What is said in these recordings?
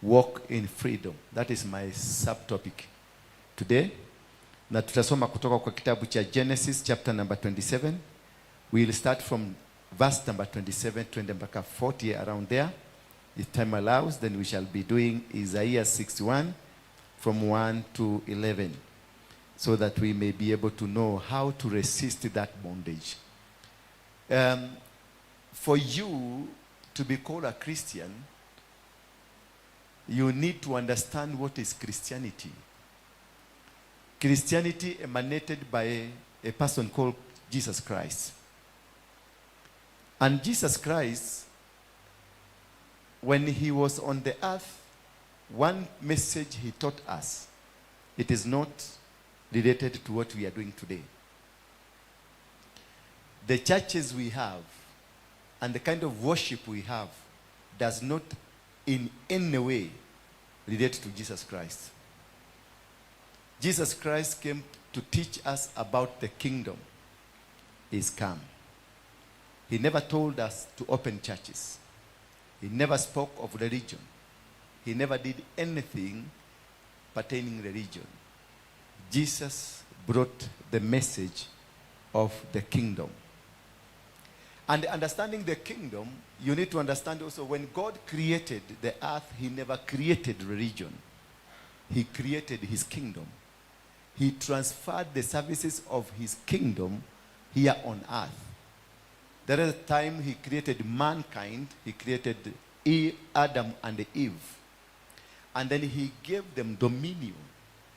walk in freedom. That is my subtopic today. Na tutasoma kutoka kwa kitabu cha Genesis chapter number 27. We'll start from verse number 27 to mpaka 40, around there. If time allows, then we shall be doing Isaiah 61 from 1 to 11, so that we may be able to know how to resist that bondage. For you to be called a Christian, you need to understand what is Christianity. Christianity emanated by a person called Jesus Christ. And Jesus Christ, when he was on the earth, one message he taught us, it is not related to what we are doing today. The churches we have and the kind of worship we have does not in any way relate to Jesus Christ. Jesus Christ came to teach us about the kingdom is come. He never told us to open churches. He never spoke of religion. He never did anything pertaining religion. Jesus brought the message of the kingdom. And understanding the kingdom, you need to understand also when God created the earth, he never created religion. He created his kingdom. He transferred the services of his kingdom here on earth. There is a time he created mankind. He created Adam and Eve. And then he gave them dominion.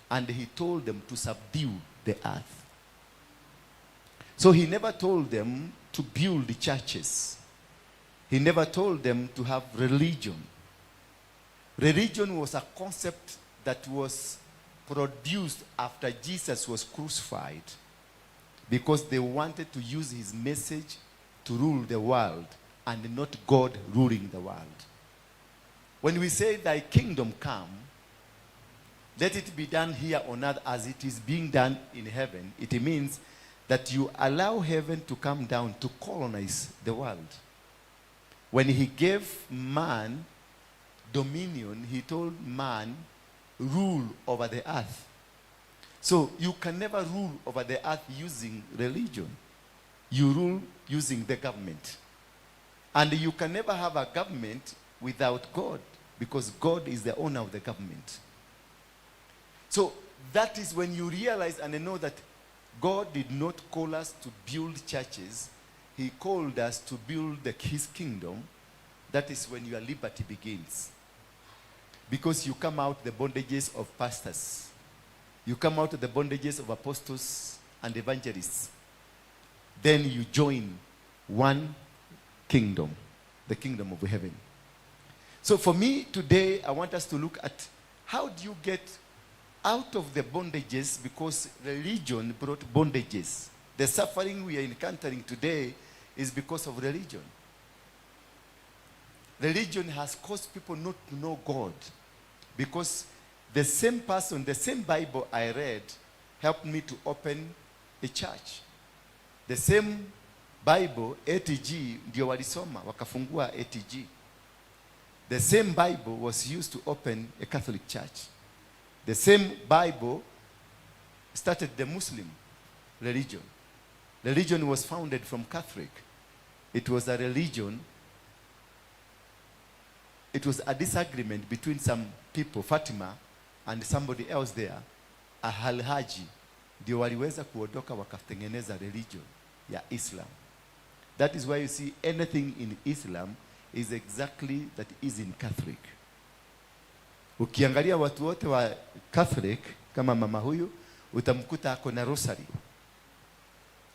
And he told them to subdue the earth. So he never told them to build the churches. He never told them to have religion. Religion was a concept that was produced after Jesus was crucified, because they wanted to use his message to rule the world and not God ruling the world. When we say thy kingdom come, let it be done here on earth as it is being done in heaven, it means that you allow heaven to come down to colonize the world. When he gave man dominion, he told man, rule over the earth. So you can never rule over the earth using religion. You rule using the government. And you can never have a government without God, because God is the owner of the government. So that is when you realize and know that God did not call us to build churches. He called us to build his kingdom. That is when your liberty begins. Because you come out the bondages of pastors. You come out of the bondages of apostles and evangelists. Then you join one kingdom, the kingdom of heaven. So for me today, I want us to look at how do you get out of the bondages, because religion brought bondages. The suffering we are encountering today is because of religion. Religion has caused people not to know God, because the same person, the same Bible I read helped me to open a church. The same Bible, ATG, ndio walisoma wakafungua ATG. The same Bible was used to open a Catholic church. The same Bible started the Muslim religion. Religion was founded from Catholic. It was a religion. It was a disagreement between some people, Fatima, and somebody else there, Ahalhaji, ndio waliweza kuondoka wakatengeneza religion ya Islam. That is why you see anything in Islam is exactly that is in Catholic. Ukiangalia watu wote wa Catholic kama mama huyu, utamkuta ako na rosary.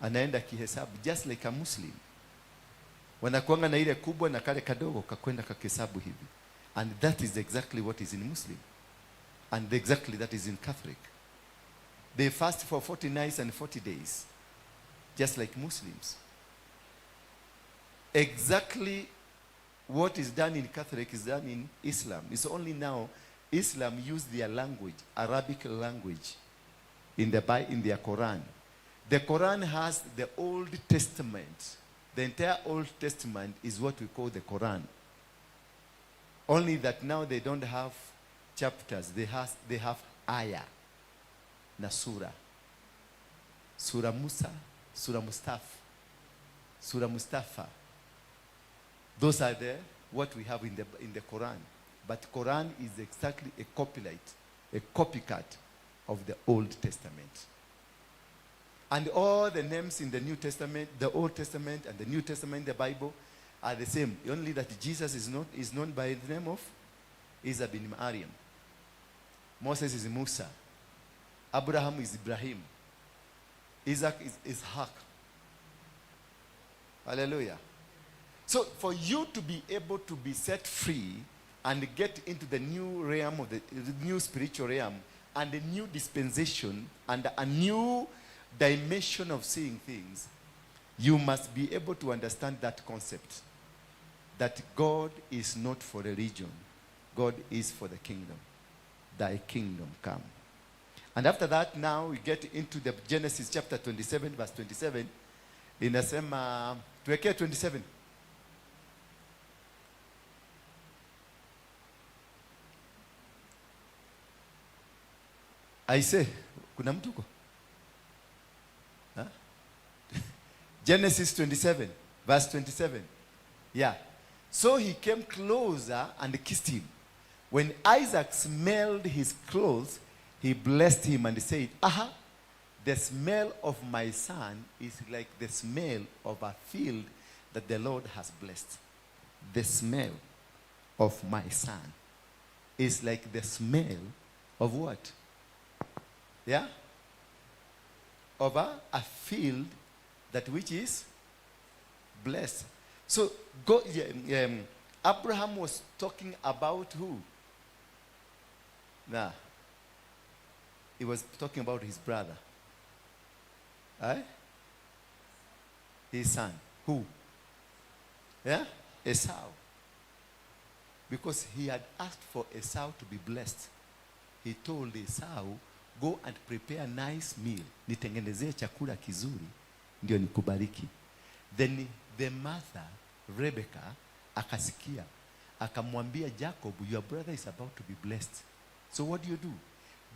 Anaenda kihesabu just like a Muslim. Wanakuanga na ile kubwa na kale kadogo kakwenda kakihesabu hivi. And that is exactly what is in Muslim. And exactly that is in Catholic. They fast for 40 nights and 40 days. Just like Muslims. Exactly what is done in Catholic is done in Islam. It's only now Islam used their language, Arabic language, in their Quran. The Quran has the Old Testament. The entire Old Testament is what we call the Quran. Only that now they don't have chapters. They have aya na sura. Sura Musa, Sura Mustafa. Those are what we have in the Quran. But Quran is exactly a copycat of the Old Testament. And all the names in the New Testament, the Old Testament and the New Testament, the Bible, are the same. Only that Jesus is known by the name of Isa bin Maryam. Moses is Musa. Abraham is Ibrahim. Isaac is Ishaq. Hallelujah. So for you to be able to be set free and get into the new realm of the new spiritual realm and a new dispensation and a new dimension of seeing things, you must be able to understand that concept. That God is not for religion. God is for the kingdom. Thy kingdom come. And after that, now we get into the Genesis chapter 27, verse 27. Inasema, tuwekee 27. I say, kuna mtu uko? Huh? Genesis 27, verse 27. Yeah. So he came closer and kissed him. When Isaac smelled his clothes, he blessed him and said, aha, the smell of my son is like the smell of a field that the Lord has blessed. The smell of my son is like the smell of what? Yeah? Of a field that which is blessed. So Abraham was talking about who? Nah. He was talking about his brother. Right? His son. Who? Yeah? Esau. Because he had asked for Esau to be blessed. He told Esau, go and prepare a nice meal. Nitengenezee chakula kizuri, ndio nikubariki. Then the mother, Rebecca, akasikia. Akamwambia Jacob, your brother is about to be blessed. So what do?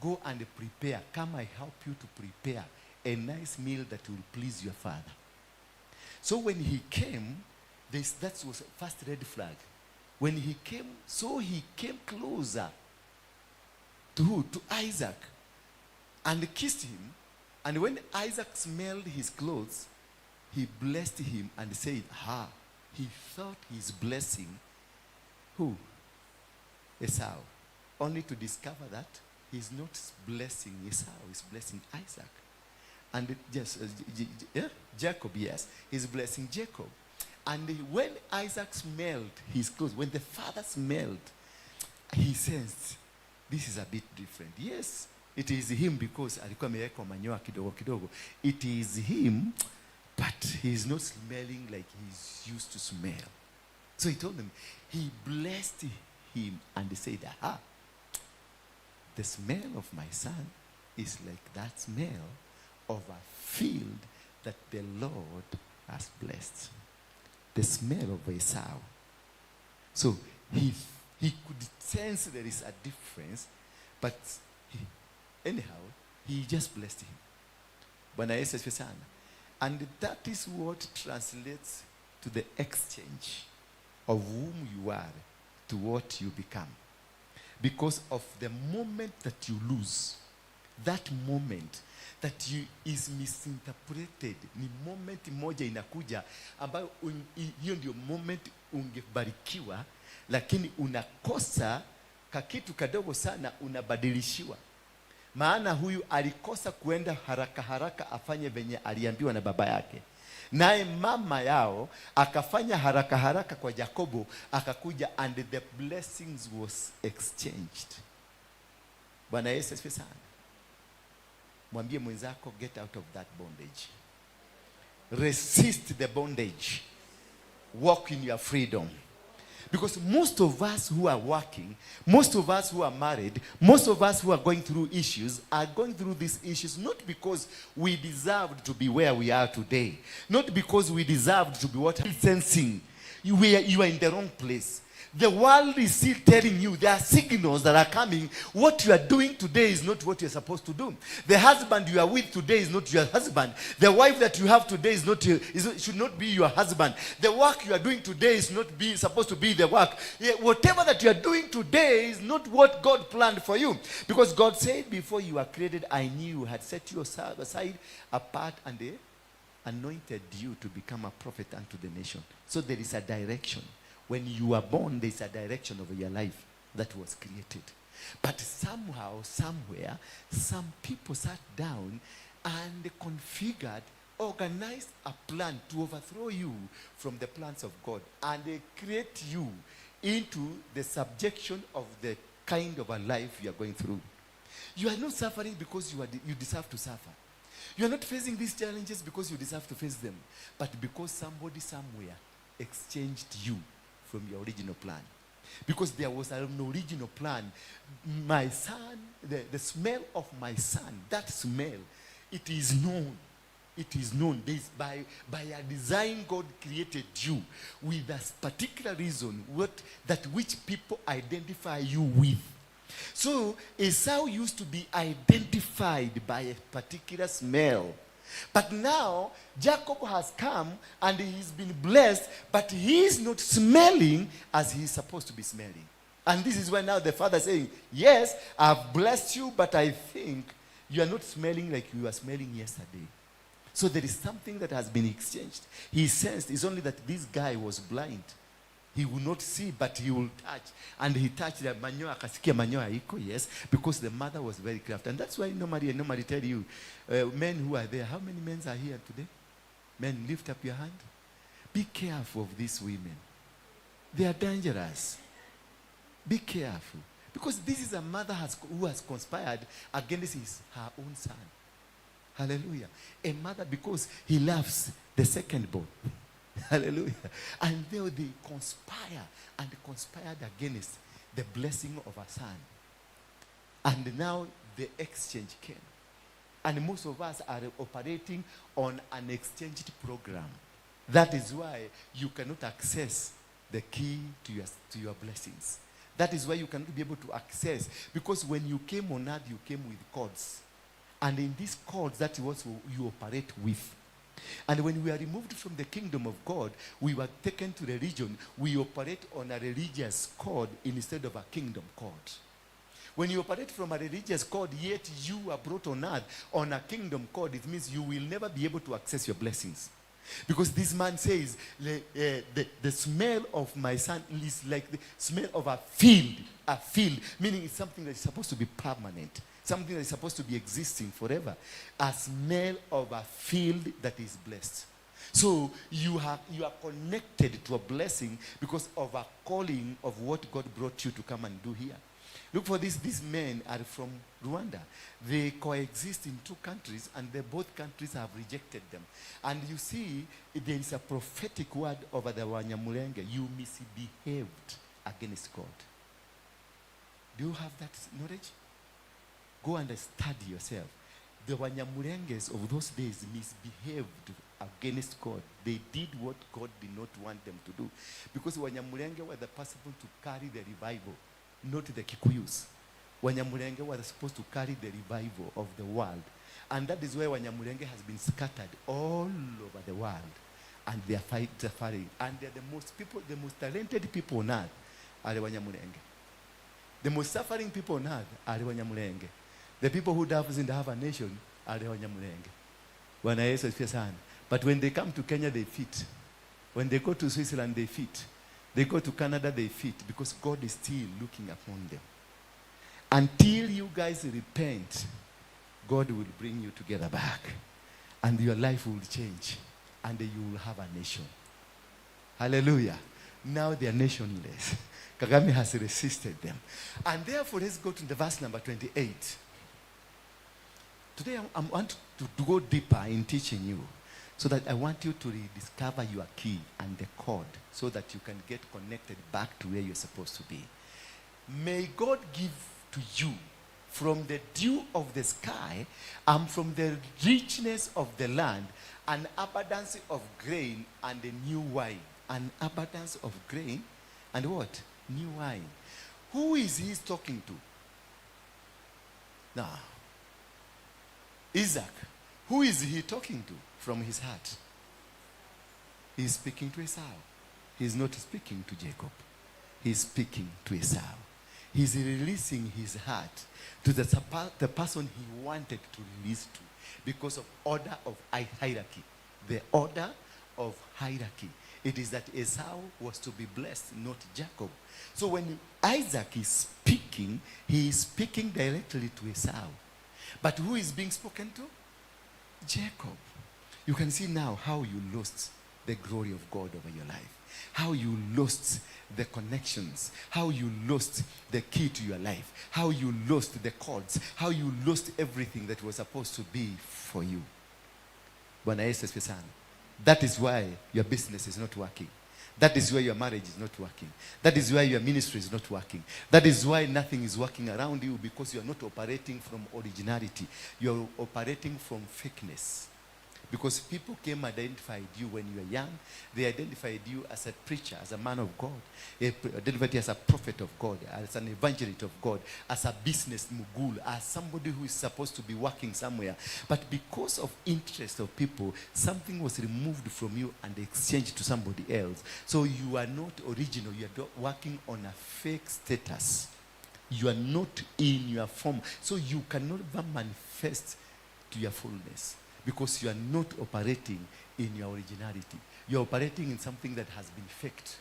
Go and prepare. Come, I help you to prepare a nice meal that will please your father. So when he came, that was first red flag. When he came, so he came closer to who? To Isaac. And kissed him. And when Isaac smelled his clothes, he blessed him and said, he thought he's blessing who? Esau. Only to discover that he's not blessing Esau, he's blessing Isaac. And Jacob, yes, he's blessing Jacob. And when Isaac smelled his clothes, when the father smelled, he sensed, this is a bit different. Yes, it is him because alikuwa ameweka manyoya kidogo kidogo. It is him, but he's not smelling like he's used to smell. So he told them, he blessed him and said, the smell of my son is like that smell of a field that the Lord has blessed. The smell of Esau. So he could sense there is a difference, but anyhow, he just blessed him. Bwana Yesu asifiwe sana. And that is what translates to the exchange of whom you are to what you become. Because of the moment that you lose, that moment that is misinterpreted, ni moment moja inakuja ambayo hiyo ndio moment ungebarikiwa, lakini unakosa kakitu kadogo sana unabadilishiwa. Maana huyu alikosa kuenda haraka haraka afanye venye aliambiwa na baba yake. Naye mama yao akafanya haraka haraka kwa Yakobo, akakuja and the blessings was exchanged. Bwana Yesu asifiwe sana. Mwambie mwenzako, get out of that bondage. Resist the bondage. Walk in your freedom. Because most of us who are working, most of us who are married, most of us who are going through issues, are going through these issues not because we deserved to be where we are today. Not because we deserved to be what sensing. You are in the wrong place. The world is still telling you, there are signals that are coming. What you are doing today is not what you're supposed to do. The husband you are with today is not your husband. The wife that you have today should not be your husband. The work you are doing today is not supposed to be the work. Whatever that you are doing today is not what God planned for you. Because God said, before you were created, I knew you, had set you aside apart, and anointed you to become a prophet unto the nation. So there is a direction. When you are born, there is a direction over your life that was created. But somehow, somewhere, some people sat down and configured, organized a plan to overthrow you from the plans of God. And they create you into the subjection of the kind of a life you are going through. You are not suffering because you deserve to suffer. You are not facing these challenges because you deserve to face them, but because somebody somewhere exchanged you from your original plan. Because there was an original plan. My son, the smell of my son, that smell, it is known. It is known. By a design, God created you with a particular reason, which people identify you with. So Esau used to be identified by a particular smell. But now, Jacob has come and he's been blessed, but he's not smelling as he's supposed to be smelling. And this is why now the father is saying, yes, I've blessed you, but I think you are not smelling like you were smelling yesterday. So there is something that has been exchanged. He sensed, it's only that this guy was blind. He will not see, but he will touch. And he touched the manyoa, akasikia manyoa iko, yes, because the mother was very crafty. And that's why normally tell you, men who are there, how many men are here today? Men, lift up your hand. Be careful of these women. They are dangerous. Be careful. Because this is a mother who has conspired against her own son. Hallelujah. A mother, because he loves the second born. Hallelujah. And they conspired against the blessing of a son. And now the exchange came. And most of us are operating on an exchanged program. That is why you cannot access the key to your blessings. That is why you cannot be able to access. Because when you came on earth, you came with codes. And in these codes, that is what you operate with. And when we are removed from the kingdom of God, we were taken to religion. We operate on a religious code instead of a kingdom code. When you operate from a religious code, yet you are brought on earth on a kingdom code, it means you will never be able to access your blessings. Because this man says, the smell of my son is like the smell of a field, meaning it's something that is supposed to be permanent. Something that is supposed to be existing forever. A smell of a field that is blessed. So you are connected to a blessing because of a calling of what God brought you to come and do here. Look for this. These men are from Rwanda. They coexist in two countries, and both countries have rejected them. And you see, there is a prophetic word over the Wanyamulenge. You misbehaved against God. Do you have that knowledge? Go and study yourself. The Wanyamurenges of those days misbehaved against God. They did what God did not want them to do. Because Wanyamurenge were the person to carry the revival, not the Kikuyus. Wanyamurenge were supposed to carry the revival of the world. And that is why Wanyamurenge has been scattered all over the world. And they are fighting. And they are the most talented people on earth are the Wanyamurenge. The most suffering people on earth are the Wanyamurenge. The people who doesn't have a nation are the Wanyamulenge. But when they come to Kenya, they fit. When they go to Switzerland, they fit. They go to Canada, they fit. Because God is still looking upon them. Until you guys repent, God will bring you together back. And your life will change. And you will have a nation. Hallelujah. Now they are nationless. Kagame has resisted them. And therefore, let's go to the verse number 28. Today, I want to go deeper in teaching you so that I want you to rediscover your key and the code so that you can get connected back to where you're supposed to be. May God give to you from the dew of the sky and from the richness of the land an abundance of grain and a new wine. An abundance of grain and what? New wine. Who is he talking to? Now, Isaac. Who is he talking to from his heart? He's speaking to Esau. He's not speaking to Jacob. He's speaking to Esau. He's releasing his heart to the person he wanted to release to because of order of hierarchy. The order of hierarchy. It is that Esau was to be blessed, not Jacob. So when Isaac is speaking, he is speaking directly to Esau. But who is being spoken to? Jacob. You can see now how you lost the glory of God over your life. How you lost the connections. How you lost the key to your life. How you lost the cords. How you lost everything that was supposed to be for you. Bwana Yesu asifiwe sana. That is why your business is not working. That is why your marriage is not working. That is why your ministry is not working. That is why nothing is working around you, because you are not operating from originality. You are operating from fakeness. Because people came identified you when you were young. They identified you as a preacher, as a man of God. They identified you as a prophet of God, as an evangelist of God, as a business mogul, as somebody who is supposed to be working somewhere. But because of interest of people, something was removed from you and exchanged to somebody else. So you are not original. You are working on a fake status. You are not in your form. So you cannot manifest to your fullness. Because you are not operating in your originality. You are operating in something that has been faked.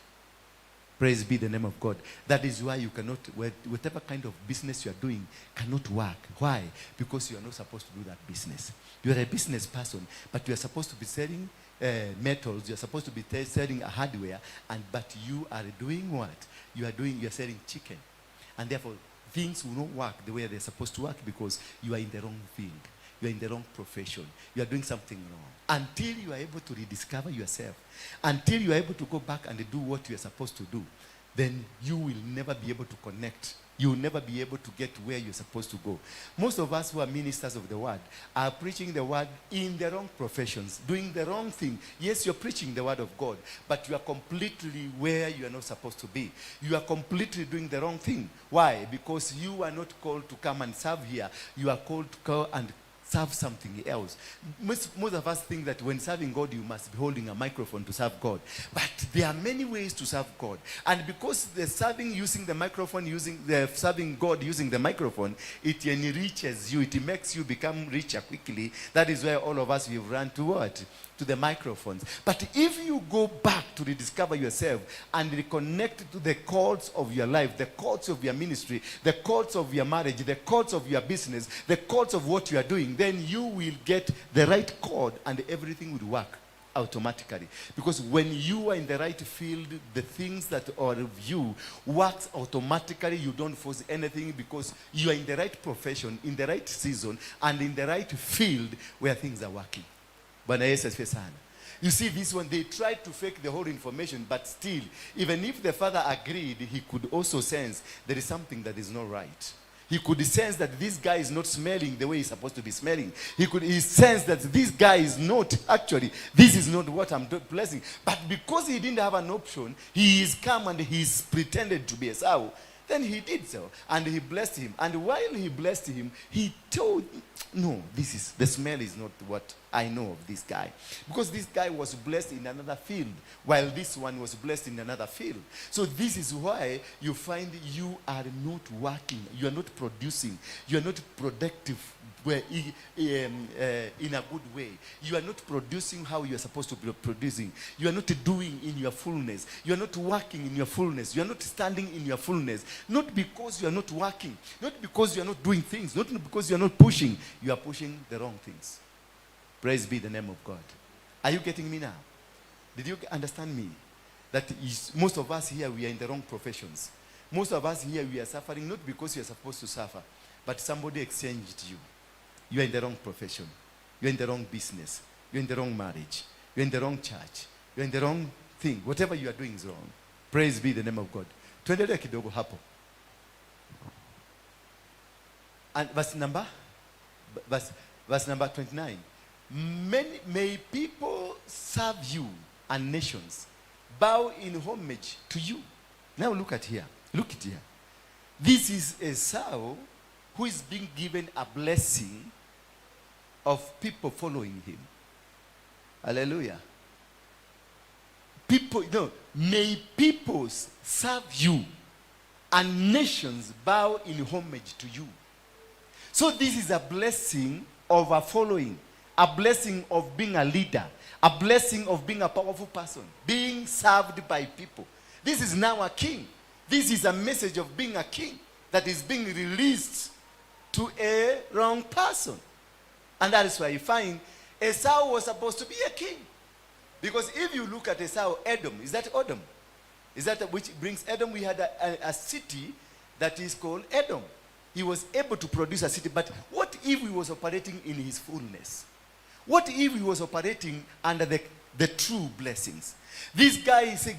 Praise be the name of God. That is why you cannot, whatever kind of business you are doing, cannot work. Why? Because you are not supposed to do that business. You are a business person, but you are supposed to be selling metals. You are supposed to be selling a hardware, but you are doing what? You are selling chicken. And therefore, things will not work the way they're supposed to work because you are in the wrong field. You are in the wrong profession. You are doing something wrong. Until you are able to rediscover yourself, until you are able to go back and do what you are supposed to do, then you will never be able to connect. You will never be able to get where you're supposed to go. Most of us who are ministers of the word are preaching the word in the wrong professions, doing the wrong thing. Yes, you're preaching the word of God, but you are completely where you are not supposed to be. You are completely doing the wrong thing. Why? Because you are not called to come and serve here. You are called to go and serve something else. Most of us think that when serving God, you must be holding a microphone to serve God. But there are many ways to serve God. And because the serving using the microphone, serving God using the microphone, it enriches you. It makes you become richer quickly. That is why all of us, we've run to what? To the microphones. But if you go back to rediscover yourself and reconnect to the chords of your life, the chords of your ministry, the chords of your marriage, the chords of your business, the chords of what you are doing, then you will get the right chord and everything will work automatically. Because when you are in the right field, the things that are of you works automatically. You don't force anything because you are in the right profession, in the right season, and in the right field where things are working. Bwana Yesu asifiwe sana. You see, this one, they tried to fake the whole information, but still, even if the father agreed, he could also sense there is something that is not right. He could sense that this guy is not smelling the way he's supposed to be smelling. He sensed that this guy is not, actually, this is not what I'm blessing. But because he didn't have an option, he is come and he's pretended to be Esau. Then he did so, and he blessed him. And while he blessed him, he told, no, the smell is not what I know of this guy. Because this guy was blessed in another field, while this one was blessed in another field. So this is why you find you are not working, you are not producing, you are not productive in a good way. You are not producing how you are supposed to be producing. You are not doing in your fullness. You are not working in your fullness. You are not standing in your fullness. Not because you are not working. Not because you are not doing things. Not because you are not pushing. You are pushing the wrong things. Praise be the name of God. Are you getting me now? Did you understand me? That is, most of us here, we are in the wrong professions. Most of us here, we are suffering not because you are supposed to suffer, but somebody exchanged you. You are in the wrong profession. You are in the wrong business. You are in the wrong marriage. You are in the wrong church. You are in the wrong thing. Whatever you are doing is wrong. Praise be the name of God. Tuendelee kidogo hapo. And verse number 29. May people serve you and nations bow in homage to you. Now look at here. Look at here. This is Esau who is being given a blessing of people following him. Hallelujah. People, may peoples serve you and nations bow in homage to you. So this is a blessing of a following, a blessing of being a leader, a blessing of being a powerful person, being served by people. This is now a king. This is a message of being a king that is being released to a wrong person. And that is why you find Esau was supposed to be a king. Because if you look at Esau, Edom, is that Edom? Is that which brings Edom? We had a city that is called Edom. He was able to produce a city, but what if he was operating in his fullness? What if he was operating under the true blessings? This guy is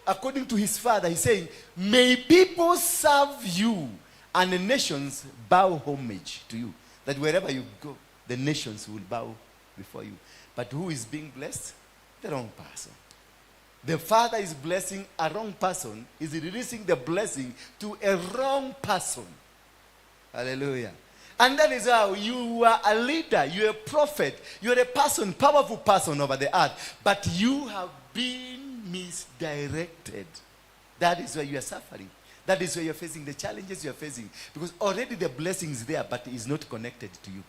according to his father, he's saying, may people serve you and the nations bow homage to you. That wherever you go, the nations will bow before you. But who is being blessed? The wrong person. The father is blessing a wrong person. Is releasing the blessing to a wrong person. Hallelujah. And that is how you are a leader, you're a prophet, you're a person, powerful person over the earth, but you have been misdirected. That is why you are suffering. That is why you're facing the challenges you're facing. Because already the blessing is there, but it is not connected to you.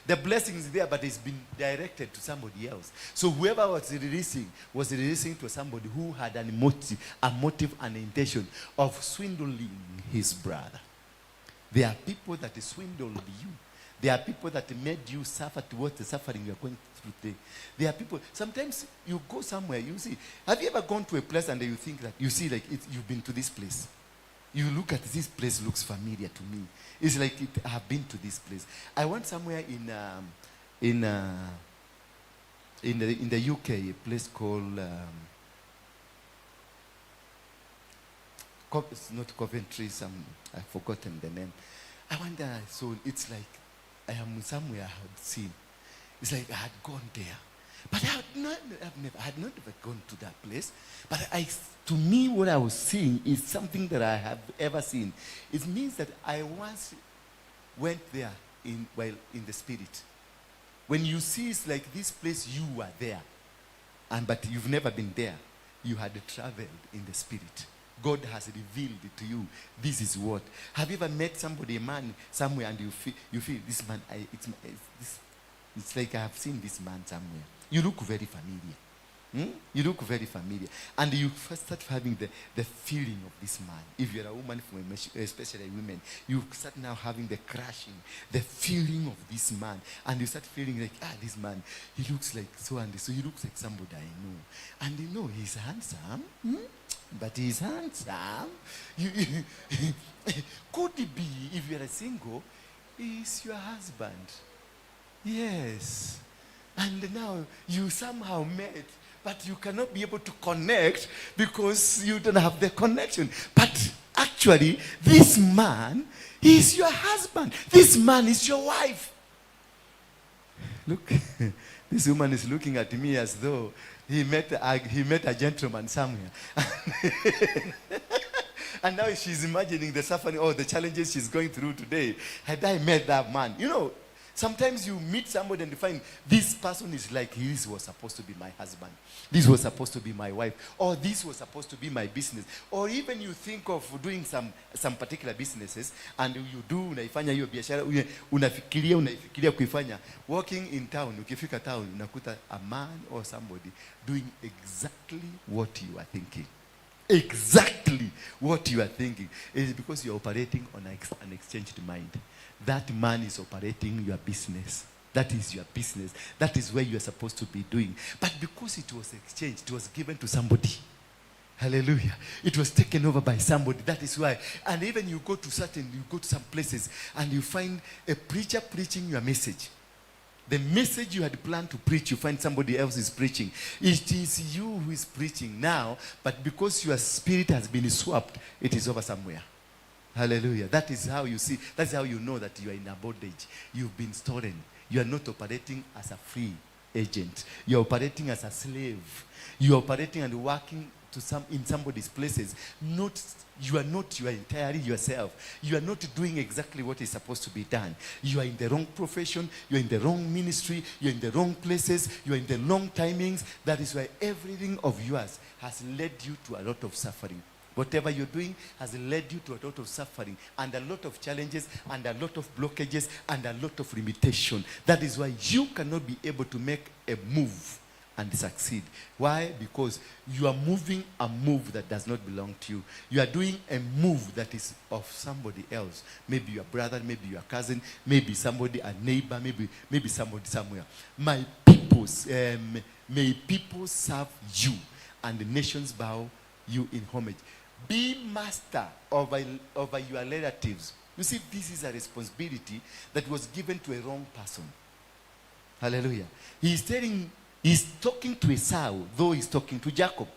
The blessing is there, but it's been directed to somebody else. So whoever was releasing to somebody who had a motive and intention of swindling his brother. There are people that swindled you. There are people that made you suffer towards the suffering you're going through today. There are people, sometimes you go somewhere, you see, have you ever gone to a place and you think that, you see like you've been to this place. You look at this place, looks familiar to me. It's like I have been to this place. I went somewhere in the UK, a place called, it's not Coventry, I've forgotten the name. I wonder, so it's like I am somewhere I had seen. It's like I had gone there. But I had not ever gone to that place. But to me, what I was seeing is something that I have ever seen. It means that I once went there in the spirit. When you see it's like this place, you were there. But you've never been there. You had traveled in the spirit. God has revealed it to you. This is what. Have you ever met somebody, a man, somewhere, and you feel this man, it's like I have seen this man somewhere. You look very familiar. You look very familiar. And you first start having the feeling of this man. If you're a woman, especially women, you start now having the crushing, the feeling of this man. And you start feeling like, this man, he looks like so and so. He looks like somebody I know. And you know, he's handsome. But he's handsome. Could it be, if you're a single, he's your husband? Yes. And now you somehow met, but you cannot be able to connect because you don't have the connection. But actually, this man is your husband. This man is your wife. Look, this woman is looking at me as though he met a gentleman somewhere. And now she's imagining the suffering or the challenges she's going through today. Had I met that man? You know, sometimes you meet somebody and you find this person is like, this was supposed to be my husband. This was supposed to be my wife. Or this was supposed to be my business. Or even you think of doing some particular businesses and you do, unaifanya hiyo biashara, unafikiria kuifanya. Walking in town, ukifika town, unakuta a man or somebody doing exactly what you are thinking. Exactly what you are thinking. It is because you are operating on an exchanged mind. That man is operating your business. That is your business. That is where you are supposed to be doing. But because it was exchanged, it was given to somebody. Hallelujah. It was taken over by somebody. That is why. And even you go to some places and you find a preacher preaching your message. The message you had planned to preach, you find somebody else is preaching. It is you who is preaching now, but because your spirit has been swapped, it is over somewhere. Hallelujah. That is how you see, that's how you know that you are in a bondage. You've been stolen. You are not operating as a free agent. You are operating as a slave. You are operating and working in somebody's places. You are not entirely yourself. You are not doing exactly what is supposed to be done. You are in the wrong profession. You are in the wrong ministry. You are in the wrong places. You are in the wrong timings. That is why everything of yours has led you to a lot of suffering. Whatever you're doing has led you to a lot of suffering and a lot of challenges and a lot of blockages and a lot of limitation. That is why you cannot be able to make a move and succeed. Why? Because you are moving a move that does not belong to you. You are doing a move that is of somebody else. Maybe your brother, maybe your cousin, maybe somebody, a neighbor, maybe somebody somewhere. My peoples, may people serve you and the nations bow you in homage. Be master over your relatives. You see, this is a responsibility that was given to a wrong person. Hallelujah. He's talking to Esau, though he's talking to Jacob.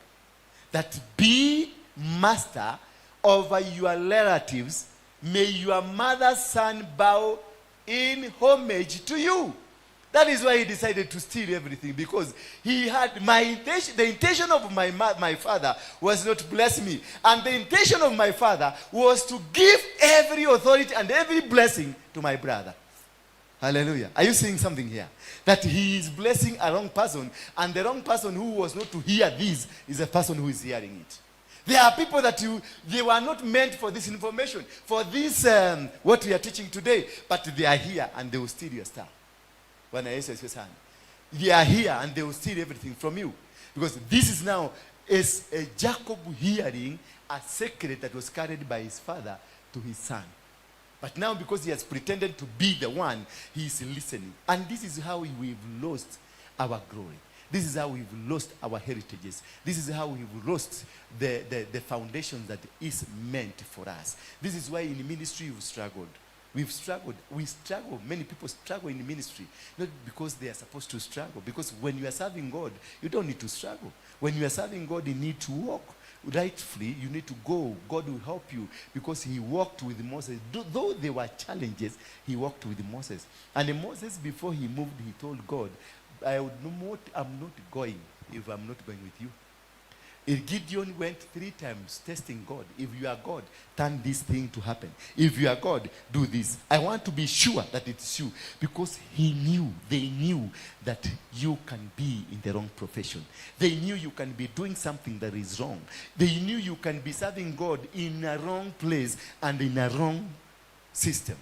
That be master over your relatives. May your mother's son bow in homage to you. That is why he decided to steal everything, because he had the intention of my father was not to bless me. And the intention of my father was to give every authority and every blessing to my brother. Hallelujah. Are you seeing something here? That he is blessing a wrong person, and the wrong person who was not to hear this is the person who is hearing it. There are people that they were not meant for this information, for this, what we are teaching today, but they are here and they will steal your stuff. When I say son, they are here and they will steal everything from you. Because this is now is a Jacob hearing a secret that was carried by his father to his son. But now, because he has pretended to be the one, he is listening. And this is how we've lost our glory. This is how we've lost our heritages. This is how we've lost the foundation that is meant for us. This is why in ministry we've struggled. We've struggled. We struggle. Many people struggle in the ministry. Not because they are supposed to struggle. Because when you are serving God, you don't need to struggle. When you are serving God, you need to walk. Rightfully, you need to go. God will help you, because he walked with Moses. Though there were challenges, he walked with Moses. And Moses, before he moved, he told God, I'm not going if I'm not going with you. Gideon went 3 times testing God. If you are God, turn this thing to happen. If you are God, do this. I want to be sure that it's you. Because they knew that you can be in the wrong profession. They knew you can be doing something that is wrong. They knew you can be serving God in a wrong place and in a wrong system.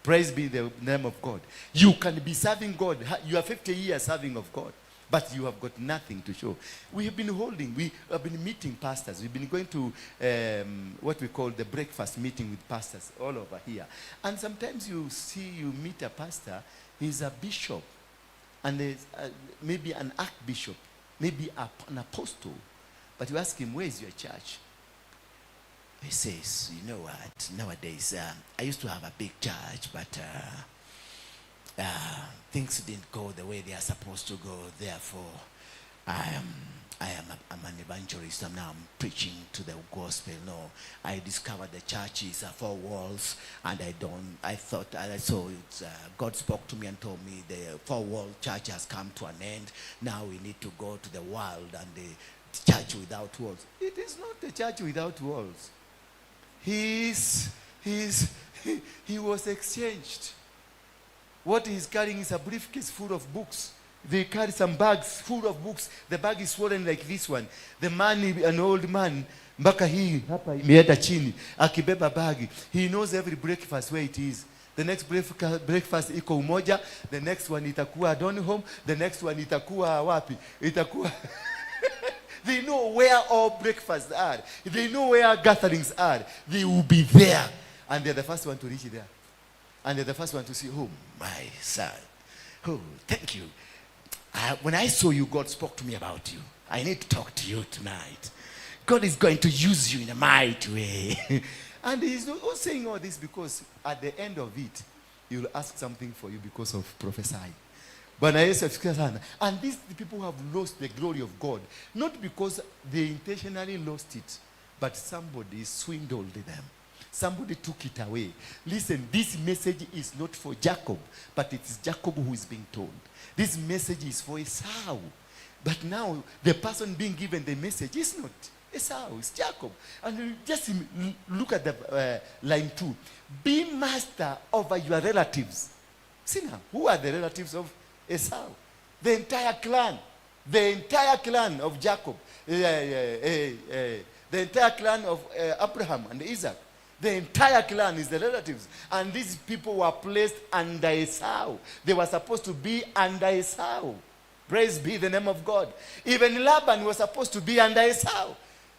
Praise be the name of God. You can be serving God. You are 50 years serving of God, but you have got nothing to show. We have been meeting pastors. We've been going to what we call the breakfast meeting with pastors all over here. And sometimes you meet a pastor, he's a bishop, and maybe an archbishop, maybe an apostle. But you ask him, where is your church? He says, you know what, nowadays, I used to have a big church, but things didn't go the way they are supposed to go. Therefore, I'm an evangelist. I'm preaching to the gospel. No, I discovered the church is 4 walls, and I thought God spoke to me and told me the 4-wall church has come to an end. Now we need to go to the world and the church without walls. It is not a church without walls. He was exchanged. What he's carrying is a briefcase full of books. They carry some bags full of books. The bag is swollen like this one. The man, an old man, mpaka hii hapa imeenda chini, akibeba bagi. He knows every breakfast where it is. The next breakfast iko Umoja. The next one itakuwa Donholm. The next one itakuwa wapi? Itakuwa They know where all breakfasts are. They know where gatherings are. They will be there. And they're the first one to reach there. And they're the first one to see, oh, my son. Oh, thank you. When I saw you, God spoke to me about you. I need to talk to you tonight. God is going to use you in a mighty way. And he's not saying all this because at the end of it, he will ask something for you because of prophesying. And these people have lost the glory of God, not because they intentionally lost it, but somebody swindled them. Somebody took it away. Listen, this message is not for Jacob, but it is Jacob who is being told. This message is for Esau. But now, the person being given the message is not Esau, it's Jacob. And you just look at the line 2. Be master over your relatives. See now, who are the relatives of Esau? The entire clan. The entire clan of Jacob. The entire clan of Abraham and Isaac. The entire clan is the relatives. And these people were placed under Esau. They were supposed to be under Esau. Praise be the name of God. Even Laban was supposed to be under Esau.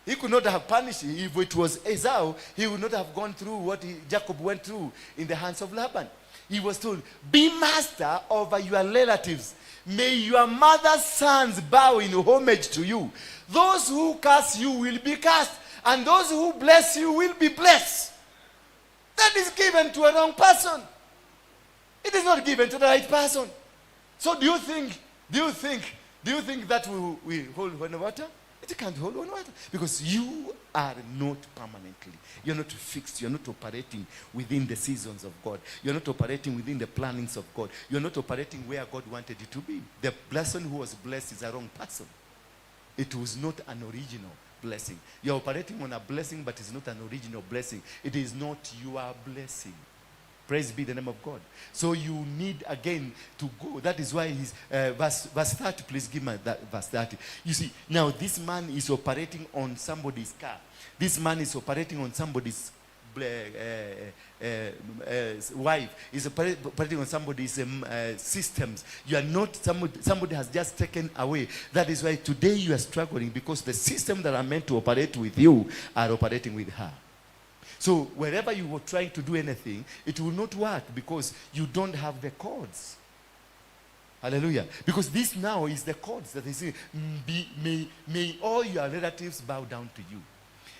He could not have punished him. If it was Esau, he would not have gone through what Jacob went through in the hands of Laban. He was told, be master over your relatives. May your mother's sons bow in homage to you. Those who curse you will be cursed, and those who bless you will be blessed. That is given to a wrong person. It is not given to the right person. So do you think that we hold one water? It can't hold one water. Because you are not permanently. You're not fixed. You're not operating within the seasons of God. You're not operating within the plannings of God. You're not operating where God wanted you to be. The person who was blessed is a wrong person. It was not an original blessing. You're operating on a blessing, but it's not an original blessing. It is not your blessing. Praise be the name of God. So you need again to go. That is why he's verse 30. Please give me that verse 30. You see, now this man is operating on somebody's car. This man is operating on somebody's wife. Is operating on somebody's systems. You are not, somebody has just taken away. That is why today you are struggling, because the system that are meant to operate with you are operating with her. So wherever you were trying to do anything, it will not work because you don't have the cords. Hallelujah. Because this now is the cords that is saying, may all your relatives bow down to you.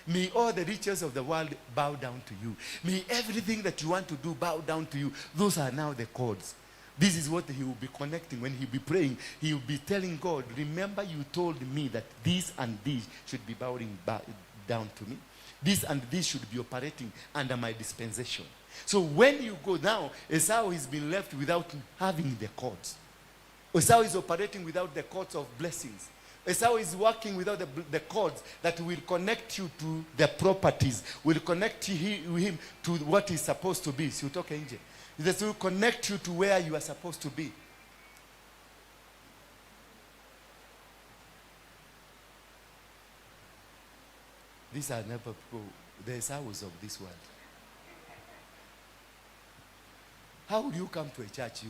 May all the riches of the world bow down to you. May everything that you want to do bow down to you. Those are now the cords. This is what he will be connecting. When he will be praying, he will be telling God, remember you told me that this and this should be bowing down to me. This and this should be operating under my dispensation. So when you go now, Esau has been left without having the cords. Esau is operating without the cords of blessings. Esau is working without the cords that will connect you to the properties, will connect him to what he's supposed to be. So talk angel. It will connect you to where you are supposed to be. These are never people, the Esau's of this world. How would you come to a church,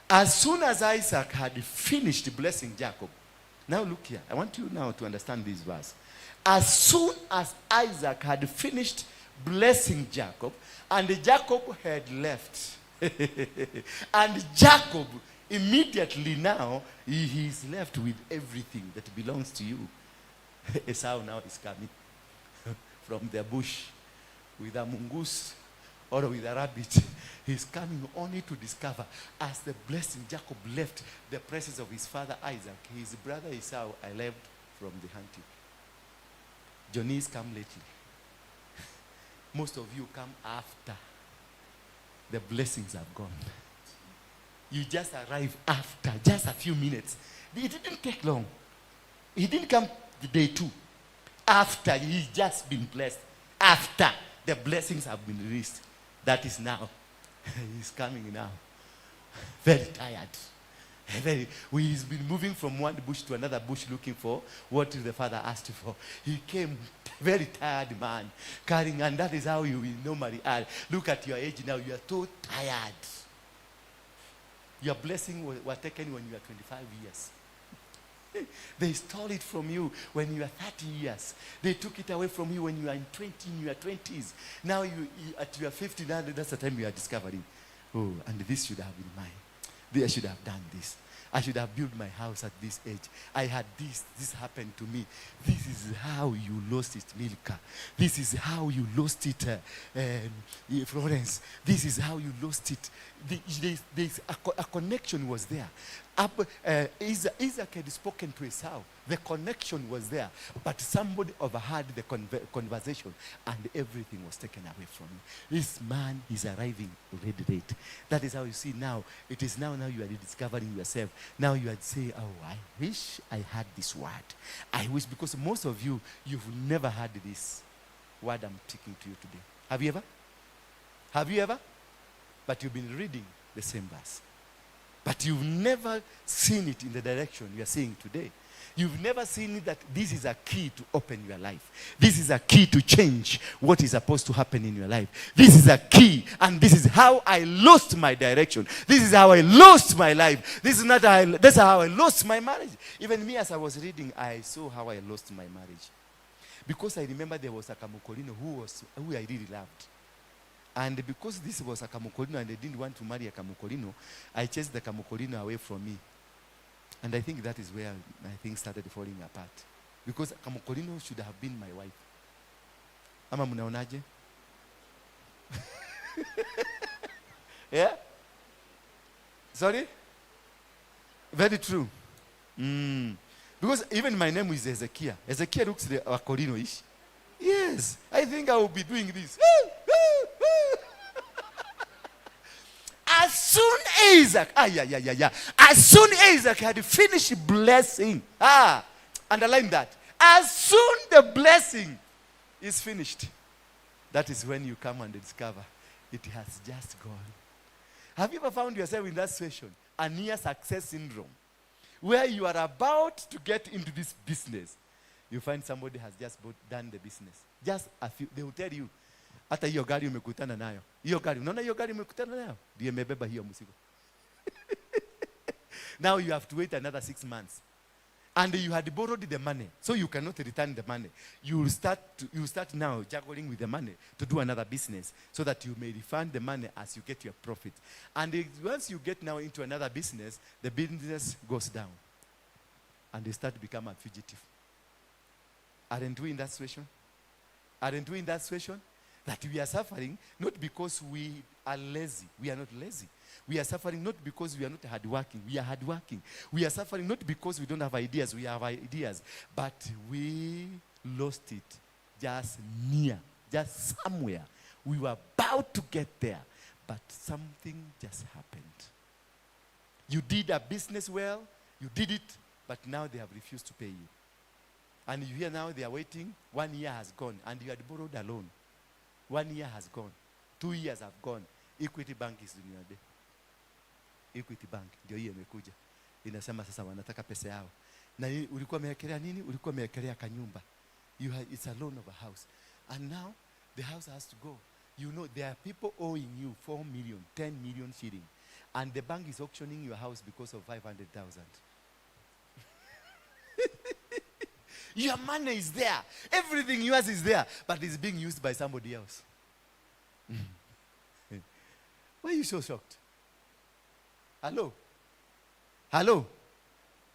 as soon as Isaac had finished blessing Jacob. Now look here. I want you now to understand this verse. As soon as Isaac had finished blessing Jacob, and Jacob had left. And Jacob immediately now, he is left with everything that belongs to you. Esau now is coming from the bush with a mongoose or with a rabbit. He's coming only to discover, as the blessing Jacob left the presence of his father Isaac, his brother Esau, I left from the hunting. Johnny's come lately. Most of you come after the blessings have gone. You just arrive after, just a few minutes. It didn't take long. He didn't come the day 2. After he's just been blessed. After the blessings have been released. That is now. He's coming now. Very tired. He's been moving from one bush to another bush looking for what the father asked for. He came very tired man. Carrying, and that is how you will normally are. Look at your age now. You are so tired. Your blessing was taken when you were 25 years. They stole it from you when you were 30 years. They took it away from you when you were in your 20s. Now at your 50, that's the time you are discovering, oh, and this should have been mine. I should have done this. I should have built my house at this age. I had this. This happened to me. This is how you lost it, Milka. This is how you lost it, Florence. This is how you lost it. a connection was there. Isaac had spoken to Esau. The connection was there. But somebody overheard the conversation and everything was taken away from him. This man is arriving late. That is how you see now. It is now you are discovering yourself. Now you are saying, oh, I wish I had this word. I wish, because most of you, you've never heard this word I'm speaking to you today. Have you ever? Have you ever? But you've been reading the same verse. But you've never seen it in the direction you are seeing today. You've never seen it that this is a key to open your life. This is a key to change what is supposed to happen in your life. This is a key, and this is how I lost my direction. This is how I lost my life. That's how I lost my marriage. Even me, as I was reading, I saw how I lost my marriage. Because I remember there was a Kamukolino who I really loved. And because this was a Kamukolino and I didn't want to marry a Kamukolino, I chased the Kamukolino away from me. And I think that is where my things started falling apart. Because Kamukolino should have been my wife. Ama munaonaje? Yeah? Sorry? Very true. Because even my name is Ezekiel. Ezekiel looks like a Kolino-ish. Yes. I think I will be doing this. As soon Isaac, as soon Isaac had finished blessing, underline that. As soon the blessing is finished, that is when you come and discover it has just gone. Have you ever found yourself in that situation, a near success syndrome, where you are about to get into this business? You find somebody has just done the business. Just a few, they will tell you, hata hiyo gari umekutana nayo. Hiyo gari, unaona hiyo gari umekutana nayo? Ndiye imebeba hiyo mzigo. Now you have to wait another 6 months. And you had borrowed the money, so you cannot return the money. You will start now juggling with the money to do another business so that you may refund the money as you get your profit. And once you get now into another business, the business goes down. And you start to become a fugitive. Aren't we in that situation? Aren't we in that situation? That we are suffering not because we are lazy. We are not lazy. We are suffering not because we are not hardworking. We are hardworking. We are suffering not because we don't have ideas. We have ideas. But we lost it just near, just somewhere. We were about to get there, but something just happened. You did a business well. You did it, but now they have refused to pay you. And you hear now they are waiting. 1 year has gone, and you had borrowed a loan. 1 year has gone. 2 years have gone. Equity Bank is in your day. Equity Bank ndio hiyo imekuja. Inasema sasa wanataka pesa yao. Na ulikuwa umewekelea nini? Ulikuwa umewekelea kanyumba. It's a loan of a house. And now the house has to go. You know there are people owing you 4 million, 10 million shilling. And the bank is auctioning your house because of 500,000. Your money is there. Everything yours is there. But it's being used by somebody else. Why are you so shocked? Hello? Hello?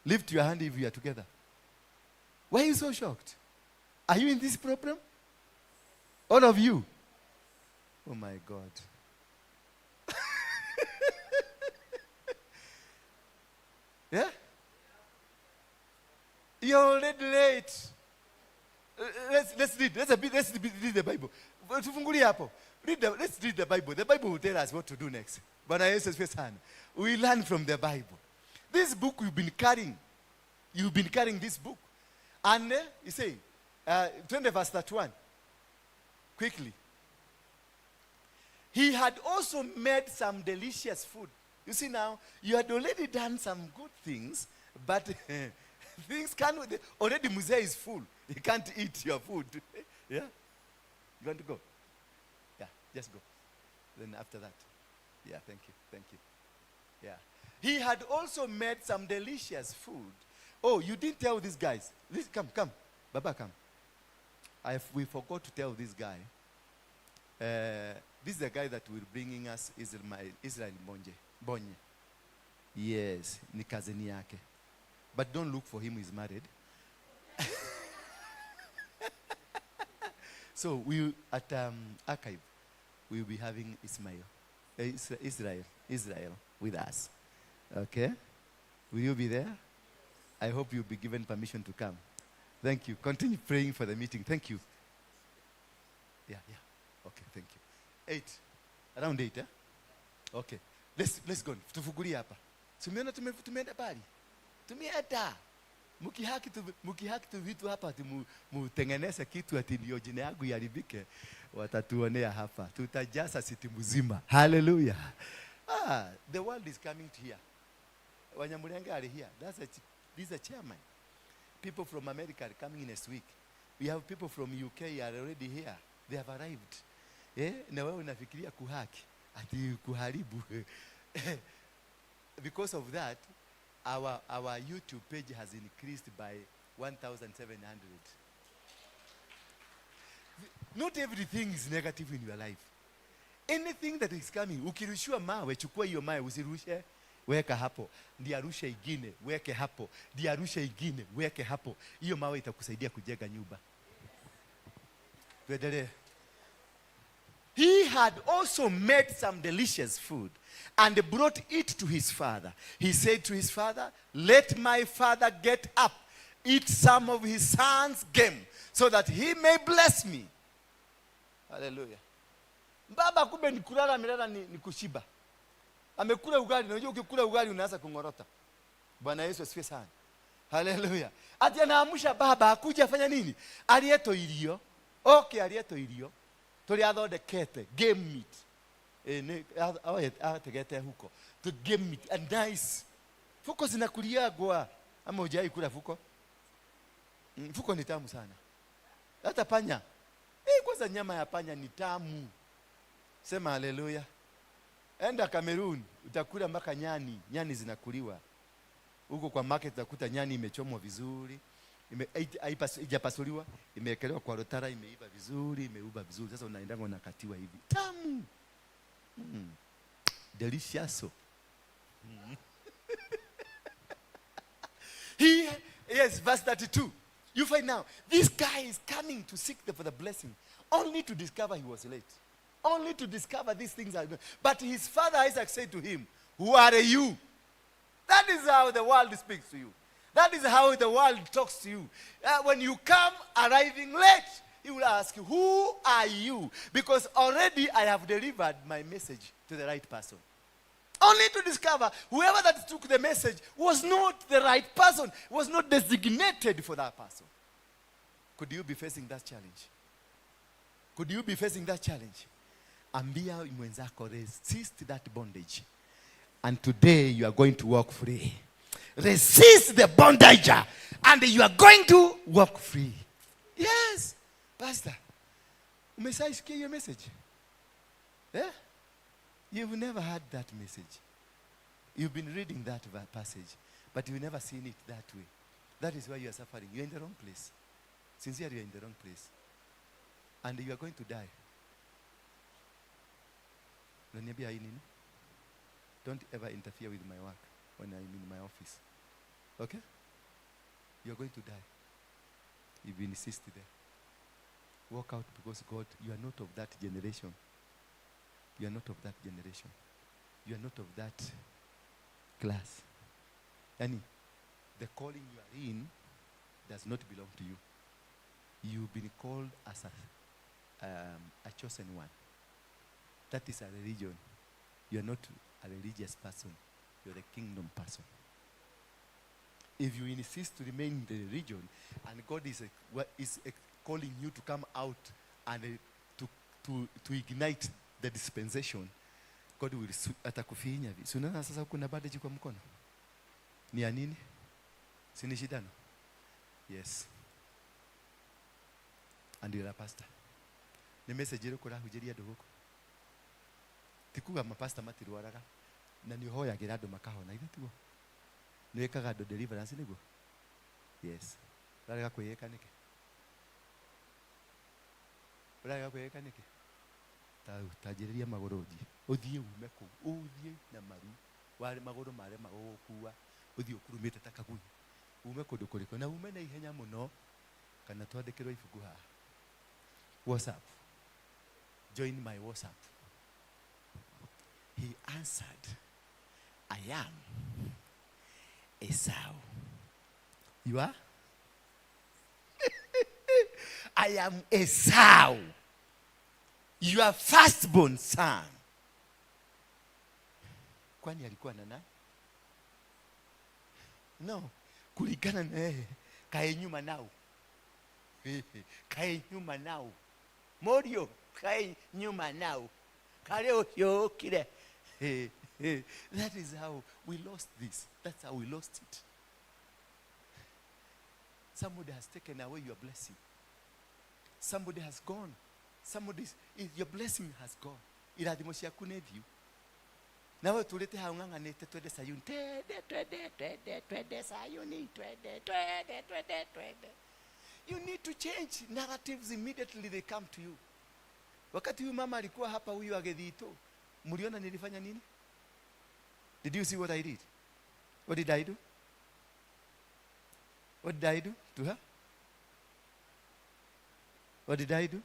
Lift your hand if you are together. Why are you so shocked? Are you in this problem? All of you? Oh my God. Yeah? You're already late. Let's read. Let's read the Bible. Let's read the Bible. The Bible will tell us what to do next. But we learn from the Bible. This book you've been carrying. You've been carrying this book. And you say, 20 verse 31. Quickly. He had also made some delicious food. You see now, you had already done some good things, but things already Muse is full. He can't eat your food. Yeah? You want to go? Yeah, just go. Then after that. Yeah, thank you. Yeah. He had also made some delicious food. Oh, you didn't tell these guys. Come. Baba, come. We forgot to tell this guy. This is the guy that will bringing us Israel Bonye. Yes, ni kazini yake. But don't look for him, he's married. So we at archive, we will be having Ismail. Israel with us. Okay? Will you be there? I hope you'll be given permission to come. Thank you. Continue praying for the meeting. Thank you. Yeah. Okay, thank you. 8. Around 8, eh? Okay. Let's go. Tufungulie hapa. Tumeona tumeenda bali. Tumeenda. Mkihaki tu vitu hapa ati mutengeneze kitu ati ndio jina yangu iharibike. Watatuonea hapa. Tutajaza city mzima. Hallelujah. The world is coming to here. Wanyamulenge are here. This is a chairman. People from America are coming next week. We have people from UK are already here. They have arrived. Na wewe unafikiria kuhaki ati kuharibu. Because of that, our YouTube page has increased by 1,700. Not everything is negative in your life. Anything that is coming, ukirushiwa mawe, chukua hiyo mawe, usirushe, weka hapo. Ndiarusha ingine, weke hapo. Ndiarusha ingine, weke hapo. Hiyo mawe itakusaidia kujenga nyumba. Tuendelee. He had also made some delicious food and brought it to his father. He said to his father, let my father get up, eat some of his son's game, so that he may bless me. Hallelujah. Baba kumbe ni kulala milala ni kushiba. Amekula ugali, na unajua ukikula ugali unaanza kungorota. Bwana Yesu asifiwe sana. Hallelujah. Ati anaamsha baba akuja afanya nini? Alieto ilio. Okay, alieto ilio. Tuli athondekete game meat. Ategete huko. The game meat and nice. Fuko zinakuliagwa. Ama hujai kula fuko? Fuko ni tamu sana. Hata panya. Kwanza nyama ya panya ni tamu. Sema haleluya. Enda Cameroon utakula mpaka nyani. Nyani zinakuliwa. Huko kwa market utakuta nyani imechomwa vizuri. Haijapasuliwa, imewekelewa kwa rotara, imeiva vizuri, imeuba vizuri. Sasa unaendanga unakatiwa hivi. Tamu. Delicious. Yes, verse 32. You find now, this guy is coming to seek for the blessing, only to discover he was late. Only to discover these things are. But his father Isaac said to him, who are you? That is how the world speaks to you. That is how the world talks to you. When you come arriving late, he will ask you, who are you? Because already I have delivered my message to the right person. Only to discover whoever that took the message was not the right person, was not designated for that person. Could you be facing that challenge? Could you be facing that challenge? Ambia mwenzako, resist that bondage. And today you are going to walk free. Resist the bondage and you are going to walk free. Yes, Pastor. Umesikia your message? Yeah? You've never heard that message. You've been reading that passage, but you've never seen it that way. That is why you are suffering. You're in the wrong place. Sincerely, you're in the wrong place. And you are going to die. Don't ever interfere with my work when I'm in my office. Okay? You're going to die. You've been insisted there. Walk out, because God, you are not of that generation. You are not of that generation. You are not of that class. And the calling you are in does not belong to you. You've been called as a chosen one. That is a religion. You are not a religious person. You are a kingdom person. If you insist to remain in the religion, and God is calling you to come out and to ignite the dispensation, God will atakufinya. Si unaona sasa kuna bandage kwa mkono? Ni ya nini? Si ni shidano? Yes. And you're a pastor. Ni message ero kora hujeria ndogoko. Tikuga mapasta matirwaraga na ni hoyagira andu makahona ithituo. Ni wekaga andu deliverance niguo? Yes. Urarega kwiyeka niki? Urarega kwiyeka niki? Tajiriria maguru thie. Uthie ume ku. Uthie na maru. Wale maguru mare magukua. Uthie ukurumite takagui. Ume kundu kuriko na ume na ihenya muno kana twandikirwo ibuku haha. WhatsApp. Join my WhatsApp. He answered, I am Esau. You are? I am Esau, your firstborn son. Kwani alikuwa na nani? No, kulingana na yeye, kae nyuma nao. Kae nyuma nao. Morio, kae nyuma nao. Kale osyo kile. That is how we lost this. That's how we lost it. Somebody has taken away your blessing. Somebody has gone. Your blessing has gone. Iradimoshia kuneviu. Nawe tulete haunganganete twende Sayuni. Twende Sayuni. Twende. You need to change narratives immediately they come to you. Wakati huyu mama alikuwa hapa huyu agedhito, mliona nilifanya nini? Did you see what I did? What did I do? What did I do to her? What did I do?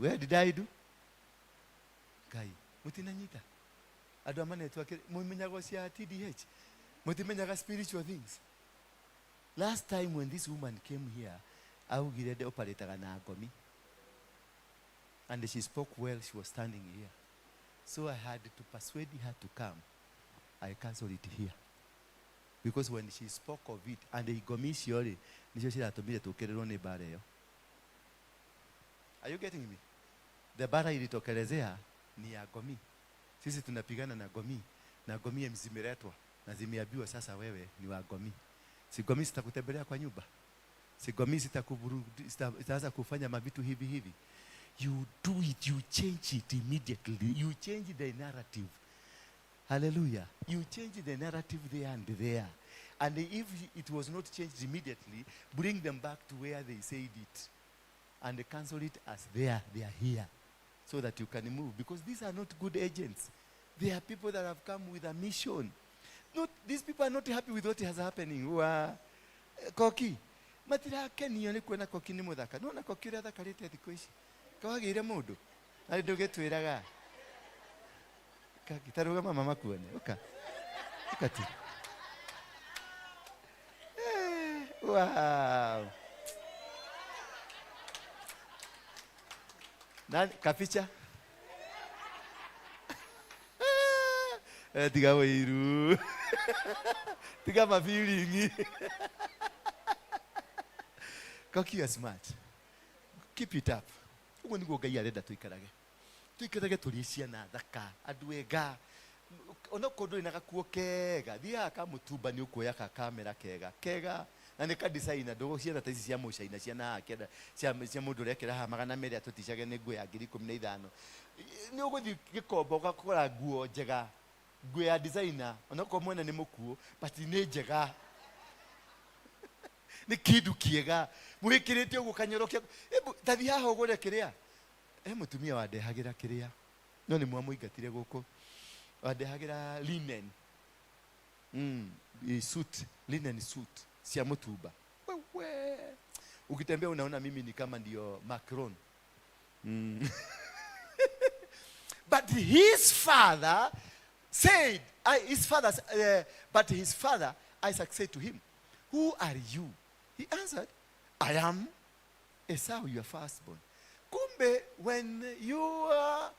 Where did I do? Kai, mutinanyita. Adu amane tuake mumenyago sia TDH. Mutimenyaga spiritual things. Last time when this woman came here, augirede operator na agomi. And she spoke well, she was standing here. So I had to persuade her to come. I cancelled it here. Because when she spoke of it, and the gomi shiori, nisho shira atomile tokerero ne bare yo. Are you getting me? The bara ilitokelezea ni ya gomi. Sisi tunapigana na gomi. Na gomi mzimeretwa. Na zimeabiwa sasa wewe ni wa gomi. Si gomi sitakutembelea kwa nyumba. Si gomi sitaanza kufanya mavitu hivi. You do it, you change it immediately. You change the narrative. Hallelujah. You change the narrative there and there. And if it was not changed immediately, bring them back to where they said it. And cancel it as they are here. So that you can move. Because these are not good agents. They are people that have come with a mission. These people are not happy with what is happening. Koki. Matira keni yoni kwena koki ni mudhaka. Nona koki ria dhaka rite thikoishi. Kawagire mundu. Ali ndugitwiraga. Kagitaruga mama kuone. Ukati. Wow. Nani kaficha? Tiga wairu. Tiga ma feeling. Koki, you are smart. Keep it up. Ugo nigo gai arenda tuikarage. Tuikarage tulisia na thaka aduega. Ono kodo ina gakuo kega. Thia akamutuba ni ukuoya ka kamera kega. Na nika designer dogo ciana ta ici cia mucaina ciana akenda cia mundu rekera ha magana meri atutishage ni ngwe ya 15,000. Ni uguthi gikombo gakora nguo njega. Ngwe ya designer ona ko mwena ni mukuo but ni njega. Ni kidu kiega. Mwikirite ugu kanyorokia. Tathi haha ugure kiria. Mutumia wadehagira kiria. No ni mwamuingatire guku. Wadehagira linen. Suit, linen suit. Sia mutuba. Wewe. Ukitembea unaona mimi ni kama ndio Macron. But his father said, but his father Isaac said to him, who are you? He answered, I am Esau, your firstborn. Kumbe, when your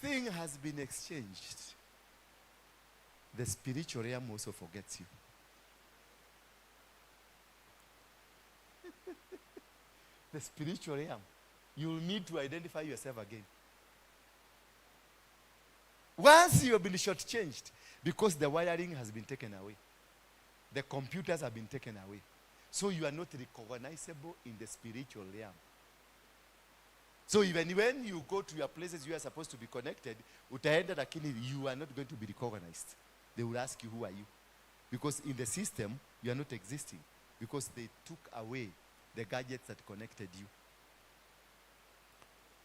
thing has been exchanged, the spiritual realm also forgets you. The spiritual realm. You'll need to identify yourself again. Once you have been shortchanged, because the wiring has been taken away, the computers have been taken away, so you are not recognizable in the spiritual realm. So even when you go to your places you are supposed to be connected, utaenda lakini you are not going to be recognized. They will ask you, who are you? Because in the system, you are not existing. Because they took away the gadgets that connected you.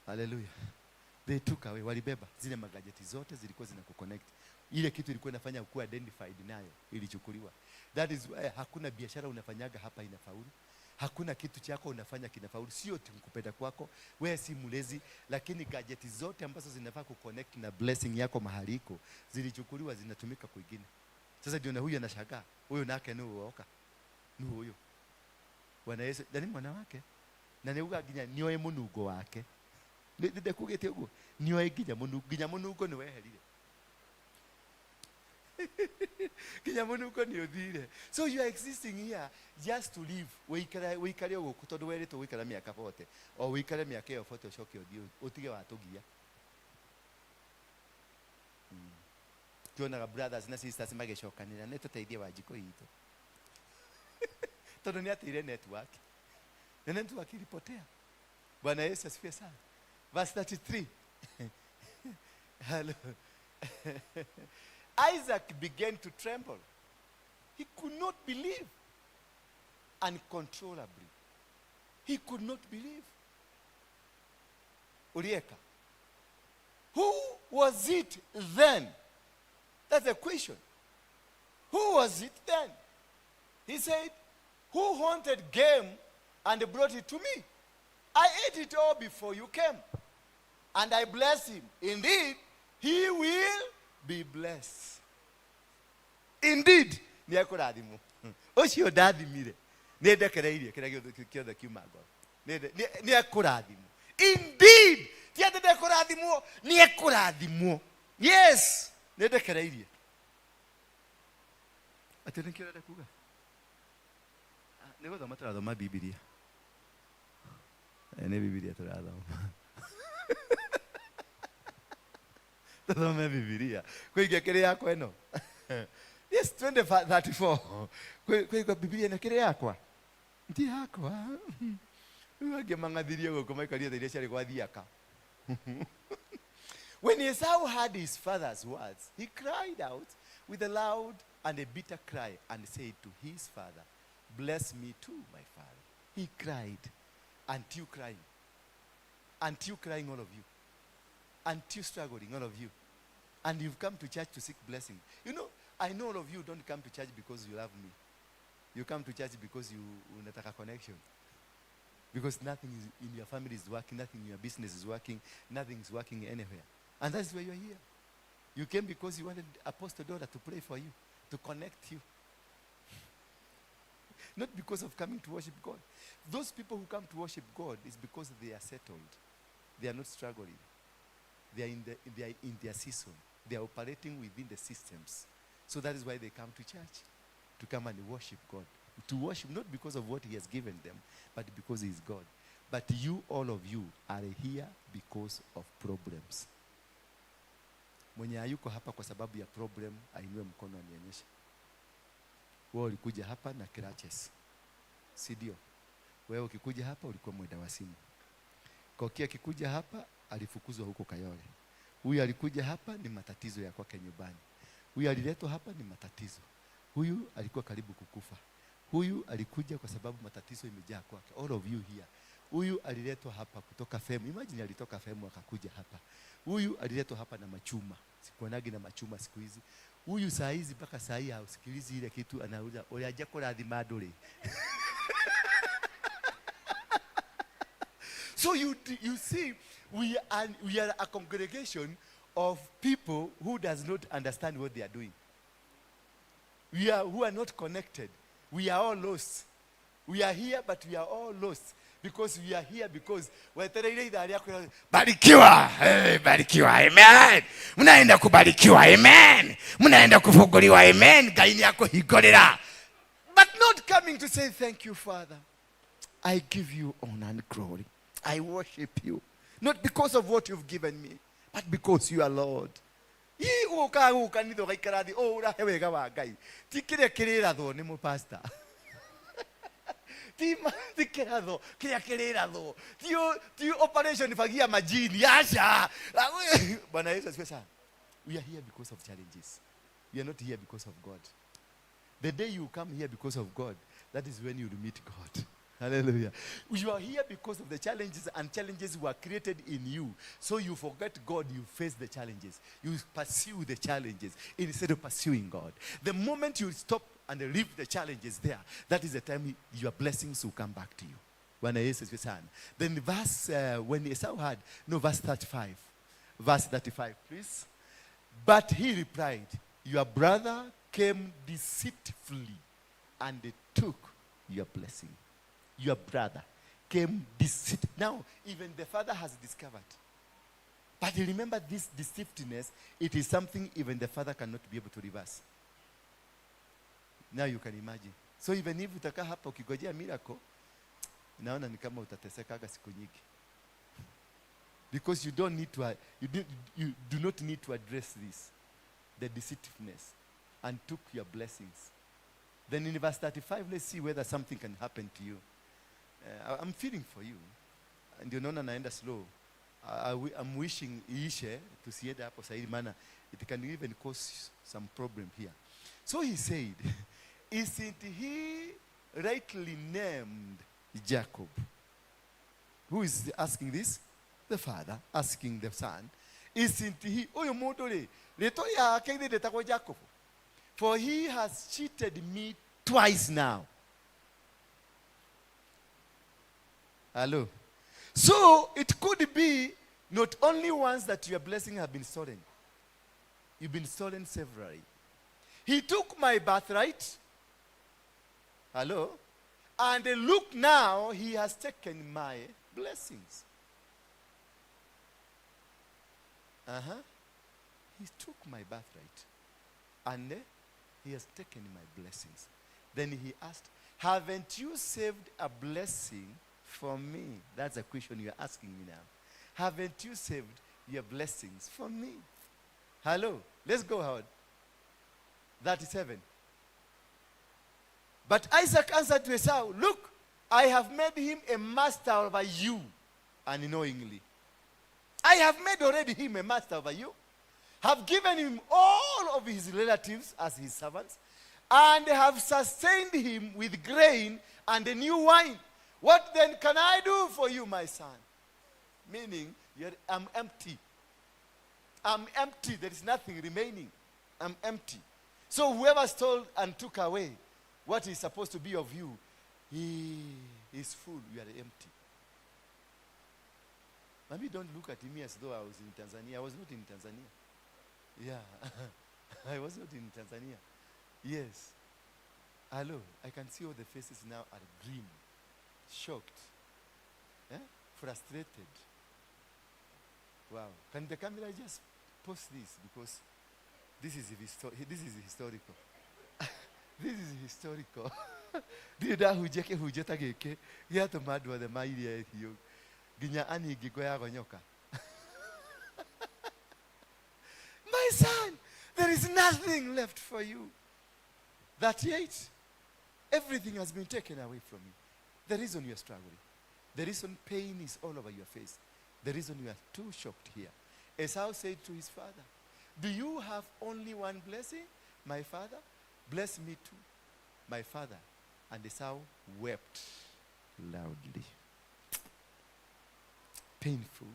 Hallelujah. They took away. Walibeba zile magadgeti zote zilikuwa zinakuconnect. Ile kitu ilikuwa inafanya ukuwa identified nayo ilichukuliwa. That is why hakuna biashara unafanyaga hapa inafaulu. Hakuna kitu chako unafanya kinafaulu. Sio kupenda kwako, wewe si mlezi, lakini gadgets zote ambazo zinafaa kuconnect na blessing yako mahali iko zilichukuliwa zinatumika kwingine. Sasa ndio na huyu anashangaa, huyo nake ni uoka. Ni huyo. Bwana Yesu, ndani mwana wake. Na neuga ginya nyoe munugo wake. Ndide kugete ugo. Nyoe ginya munugo ni weherire. Ginya munugo ni othire. So you are existing here just to live. Wikare ugo kutondu wereto wikara miaka 40 o wikare miaka 40 ucoke othio utige watugia. Tuonaga brothers na sisters magicokanira ne tuteithie Wanjiko itu. Tondu ni atire network. Na network ilipotea. Bwana Yesu asifiwe sana. Verse 33. Hello. Isaac began to tremble. He could not believe. Uncontrollably. He could not believe. Urieka. Who was it then? That's the question. Who was it then? He said, who hunted game and brought it to me? I ate it all before you came. And I bless him. Indeed, he will be blessed. Indeed. Ni akurathimu. Ucio ndathimire. Ni ndekereirie kira giothe kiuma ngoro. Ni akurathimu. Indeed. Ti ati ndekurathimwo, ni akurathimu. Yes. Ni ndekereirie. Ati ni kira ndekuga. Ni guthoma turathoma Biblia. Ni Biblia turathoma. Tuthome Biblia. Kuigia kire yakwa eno. Yes, 20:34. Kuigia Biblia na kire yakwa. Ndi yakwa. Uage mangathirie guko maikaria thiria ciari kwa thiaka. When Esau heard his father's words, he cried out with a loud and a bitter cry and said to his father, bless me too, my father. He cried. Aren't you crying? Aren't you crying, all of you? Aren't you struggling, all of you? And you've come to church to seek blessing. You know, I know all of you don't come to church because you love me. You come to church because you unataka connection. Because nothing in your family is working, nothing in your business is working, nothing is working anywhere. And that's why you're here. You came because you wanted Apostle Ndura to pray for you, to connect you. Not because of coming to worship God. Those people who come to worship God is because they are settled. They are not struggling. They are in their season. They are operating within the systems. So that is why they come to church. To come and worship God. To worship not because of what he has given them, but because he is God. But you, all of you, are here because of problems. Mwenye hayuko hapa kwa sababu ya problem, ainue mkono anionyeshe. Wewe ulikuja hapa na crutches. Si ndio? Wewe ukikuja hapa ulikuwa mwenda wa simu. Kokia akikuja hapa alifukuzwa huko Kayole. Huyu alikuja hapa ni matatizo ya kwake nyumbani. Huyu aliletwa hapa ni matatizo. Huyu alikuwa karibu kukufa. Huyu alikuja kwa sababu matatizo imejaa kwake. All of you here. Huyu aliletwa hapa kutoka Femu. Imagine alitoka Femu akakuja hapa. Huyu aliletwa hapa na machuma. Sikuonagi na machuma siku hizi. Huyu saa hizi mpaka saa hii hausikilizi ile kitu anauliza uliaje kurathima nduri. So you see we are a congregation of people who does not understand what they are doing. Who are not connected. We are all lost. We are here but we are all lost. Because we are here because barikiwa, barikiwa, amen. Mnaenda kubarikiwa, amen. Mnaenda kufunguliwa, amen. Gaini yako higorera. But not coming to say thank you, Father. I give you honor and glory. I worship you. Not because of what you've given me, but because you are Lord. Hii uka nido gaikarathi ora hewega wa Ngai. Tikire kirira tho ni mu pastor. Ti kiratho kiria kirira tho. Ti operation fagia majini asha. Bwana Yesu asifiwe sana. We are here because of challenges. We are not here because of God. The day you come here because of God, that is when you will meet God. Hallelujah. You are here because of the challenges, and challenges were created in you. So you forget God, you face the challenges. You pursue the challenges instead of pursuing God. The moment you stop and leave the challenges there, that is the time your blessings will come back to you. When Then when Esau had, verse 35. Verse 35, please. But he replied, your brother came deceitfully and took your blessing. Your brother came deceitfully. Now, even the father has discovered. But remember, this deceitfulness, it is something even the father cannot be able to reverse. Now you can imagine. So even if utakaa hapa ukigojea miracle, naona ni kama utatesekaga siku nyingi. Because you do not need to address this, the deceitfulness, and took your blessings. Then in verse 35, let's see whether something can happen to you. I'm feeling for you. And unaona naenda slow. I'm wishing iishe tusiende hapo saidi, maana it can even cause some problem here. So he said, isn't he rightly named Jacob? Who is asking this? The father asking the son. Isn't he? Oyo motole. Leto ya kende detako Jacob. For he has cheated me twice now. Hello. So it could be not only once that your blessing have been stolen. You've been stolen severally. He took my birthright. Hello. And look now, he has taken my blessings. He took my birthright. And he has taken my blessings. Then he asked, haven't you saved a blessing for me? That's a question you're asking me now. Haven't you saved your blessings for me? Hello. Let's go ahead. 37. But Isaac answered to Esau, look, I have made him a master over you unknowingly. I have made already him a master over you, have given him all of his relatives as his servants, and have sustained him with grain and a new wine. What then can I do for you, my son? Meaning, I'm empty. I'm empty. There is nothing remaining. I'm empty. So whoever stole and took away what is supposed to be of you, he is full. You are empty. Maybe don't look at me as though I was in Tanzania. I was not in Tanzania. Yeah. I was not in Tanzania. Yes. Hello. I can see all the faces now are grim, shocked, frustrated. Wow. Can the camera just post this? Because this is historical. This is historical. Dida hujeke hujeta geke. Yato madwa the maili hiyo. Ginya ani gigo ya gonyoka. My son, there is nothing left for you. 38. Everything has been taken away from you. The reason you are struggling. The reason pain is all over your face. The reason you are too shocked here. Esau said to his father, do you have only one blessing, my father? Bless me too, my father. And Esau wept loudly. Painful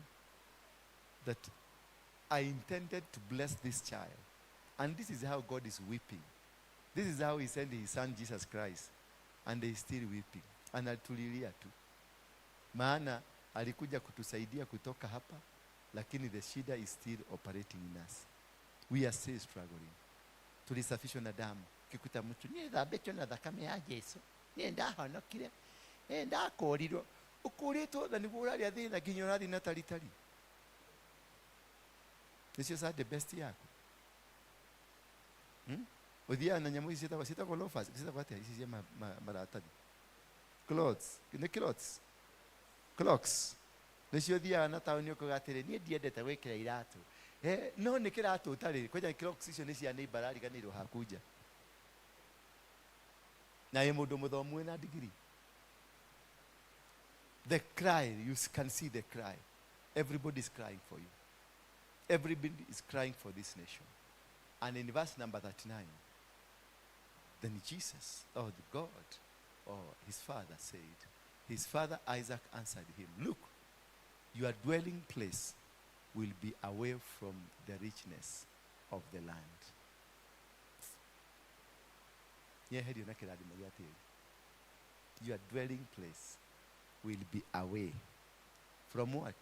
that I intended to bless this child. And this is how God is weeping. This is how he sent his son Jesus Christ. And they still weeping. And atulilia tu. Maana alikuja kutusaidia kutoka hapa, lakini the shida is still operating in us. We are still struggling. Tulisafishwa na damu. Kikuta mtu, ni dhabecho na dhakame ya Yesu. Ni ndahonokire. Ndakorirwo. Ukurito na niguo uraria thina nginya urathi na taritari. Nicio sa the best yako. Odia na nyamu isita wasita ko lofas, isita kwate isi maratadi. Clothes, the clothes. Clocks. Nicio dia na tauni ko gatere ni ndiendete gwikira iratu. No ni kiratu utari koja clocks icio ni cia ni barari ganiro hakuja. Na ye mundu muthomu na degree. The cry, you can see the cry. Everybody is crying for you. Everybody is crying for this nation. And in verse number 39, then Jesus, or the God, or his father said, his father Isaac answered him, look, your dwelling place will be away from the richness of the land. Your dwelling place will be away from what?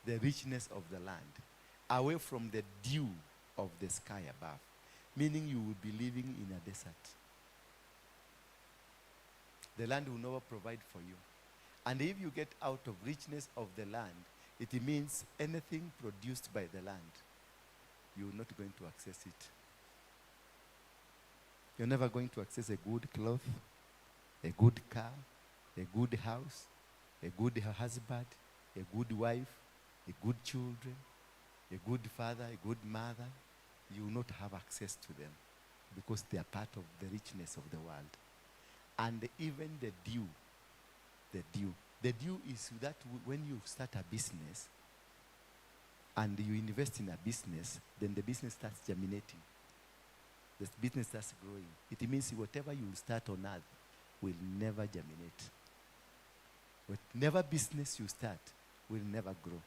The richness of the land. Away from the dew of the sky above. Meaning you will be living in a desert. The land will never provide for you. And if you get out of richness of the land, it means anything produced by the land, you're not going to access it. You're never going to access a good cloth, a good car, a good house, a good husband, a good wife, a good children, a good father, a good mother. You will not have access to them because they are part of the richness of the world. And even the dew. The dew is that when you start a business and you invest in a business, then the business starts germinating. The business starts growing. It means whatever you start on earth will never germinate. Whatever business you start will never grow.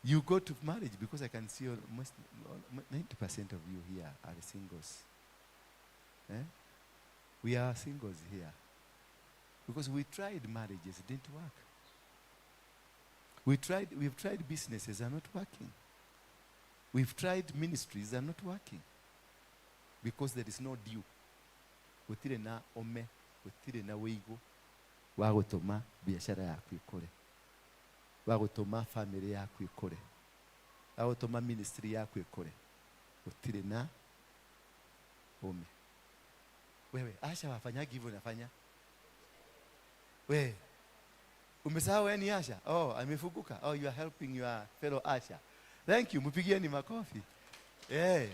You go to marriage because I can see almost 90% of you here are singles. We are singles here. Because we tried marriages, it didn't work. We've tried businesses, they're not working. We've tried ministries, they're not working. Because there is no dew. Gutire na ome, gutire na weigo, wagutuma biashara yaku ikore. Wagutuma family yaku ikore. Wagutuma ministry yaku ikore. Gutire na ome. Wewe, Asha wafanyagi hivyo nafanya? Wewe, umesahau wewe ni Asha? Oh, amefuguka. Oh, you are helping your fellow Asha. Thank you. Mpigieni makofi. Yeah.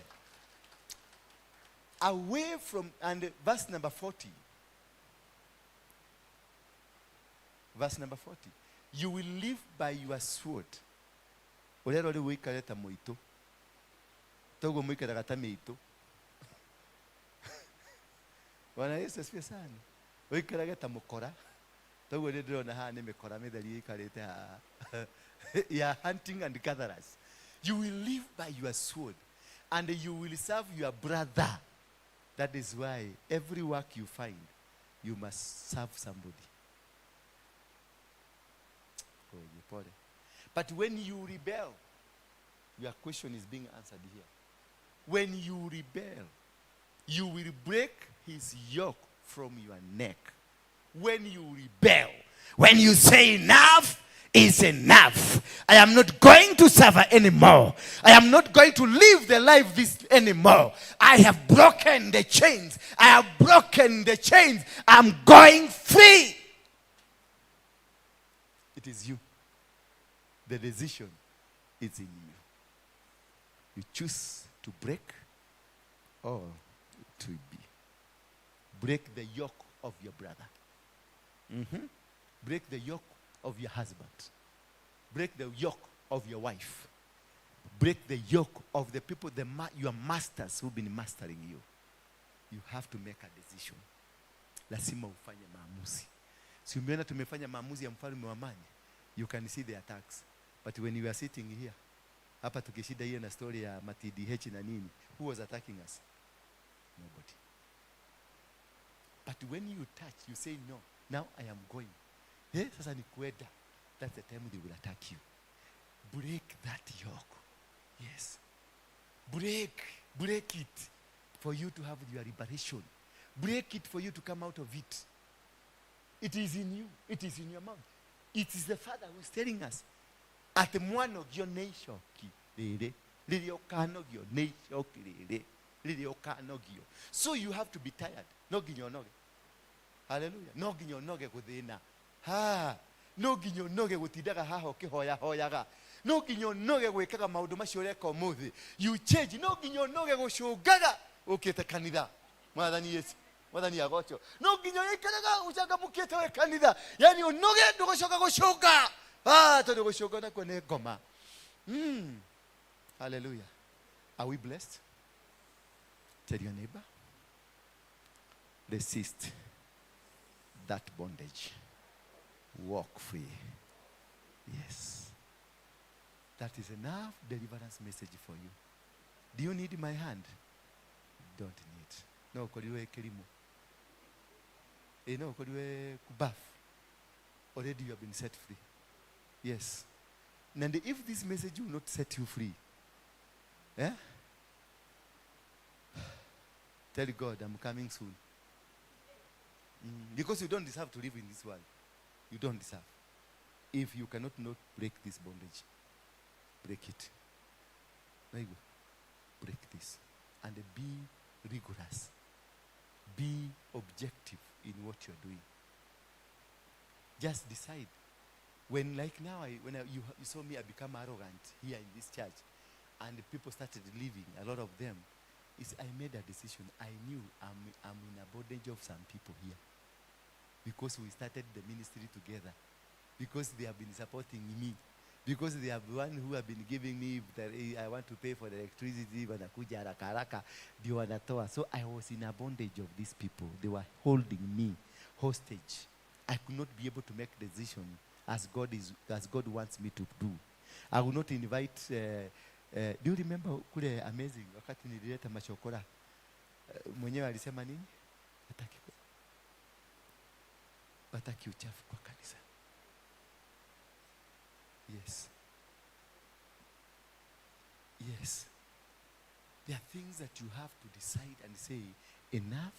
Away from, and verse number 40. Verse number 40. You will live by your sword. Olero le wikareta moito. Togo mwikara kata meito. Wana Yesu asifiwe sana. Wikareta mukora. Togo le drona ha ne mekora medali ikarete ha. You are hunting and gatherers. You will live by your sword and you will serve your brother. That is why every work you find, you must serve somebody. But when you rebel, your question is being answered here. When you rebel, you will break his yoke from your neck. When you rebel, when you say enough is enough. I am not going to suffer anymore. I am not going to live the life this anymore. I have broken the chains. I have broken the chains. I'm going free. It is you. The decision is in you. You choose to break or to be. Break the yoke of your brother. Break the yoke of your husband. Break the yoke of your wife. Break the yoke of the people, your masters who've been mastering you. You have to make a decision. Lazima ufanye maamuzi. Si umeona tumefanya maamuzi ya mfalme wa amani. You can see the attacks. But when you are sitting here, hapa tukishida hiyo na story ya MTDH na nini, who was attacking us? Nobody. But when you touch, you say no. Now I am going. Sasa ni kuenda. That's the time they will attack you. Break that yoke. Yes. Break it for you to have your liberation. Break it for you to come out of it. It is in you. It is in your mouth. It is the Father who is telling us. At one of your nation, so you have to be tired. No ginyonoge. Hallelujah. No ginyonoge kudina. No ginyonoge gutidaga haho kihoya hoyaga. No ginyonoge gwekaga maundu macio reka umuthi. You change. No ginyonoge gucugaga ukite kanitha. Mwathani Yesu. Mwathani agocho. No ginyoyekaraga ucaga mukite we kanitha. Yani unoge ndugucoka gucuga. Todo gushoga na kone goma. Hallelujah. Are we blessed? Tell your neighbor. Resist that bondage. Walk free. Yes. That is enough deliverance message for you. Do you need my hand? Don't need. no koriwe kilimo, no koriwe kubaf, already you have been set free. Yes. And if this message will not set you free, tell God, I'm coming soon. Because you don't deserve to live in this world. You don't deserve. If you cannot not break this bondage, break it. Break this. And be rigorous. Be objective in what you're doing. Just decide. When like now, you saw me, I become arrogant here in this church, and people started leaving, a lot of them, I made a decision. I knew I'm in a bondage of some people here. Because we started the ministry together. Because they have been supporting me. Because they are the one who have been giving me, I want to pay for the electricity, wanakuja haraka haraka, ndio wanatoa. So I was in a bondage of these people. They were holding me hostage. I could not be able to make decision as God wants me to do. I will not invite, do you remember kule amazing, wakati nilileta machokora, mwenyewe alisema nini? Hataki uchafu kwa kanisa. Yes. Yes. There are things that you have to decide and say, enough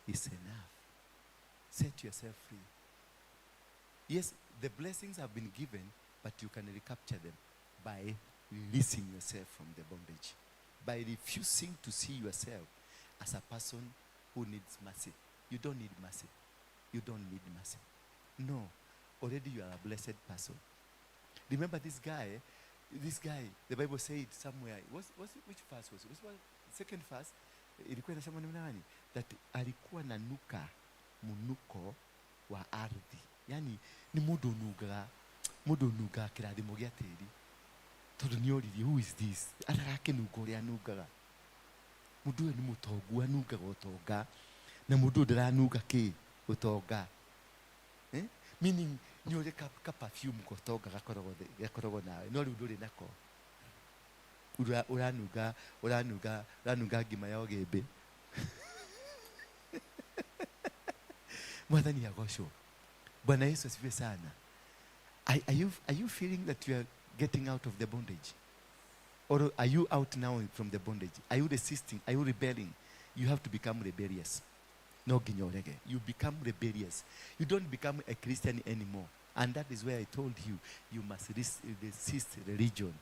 is enough. Set yourself free. Yes, the blessings have been given, but you can recapture them by releasing yourself from the bondage. By refusing to see yourself as a person who needs mercy. You don't need mercy. You don't need mercy. No. Already you are a blessed person. Remember this guy, the Bible said somewhere, which verse was it? Was the second verse? Ilikuwa inasema nani? That alikuwa nanuka munuko wa ardhi. Yani ni mudu nuga kirathimo gia tiri. Tondu ni oriri, who is this? Arake nuga ria nugaga. Mudu ni mutongu anugaga utonga. Na mudu ndaranuga ki utonga. Meaning nyore ka perfume ko toga gakorogo nawe no ruduri nako uranuga ngima ya ogembe. Mwathani agocwo. Bwana Yesu asifiwe sana. Are you feeling that you are getting out of the bondage? Or are you out now from the bondage? Are you resisting? Are you rebelling? You have to become rebellious. No ginyorege. You become rebellious. You don't become a Christian anymore. And that is where I told you, you must resist religion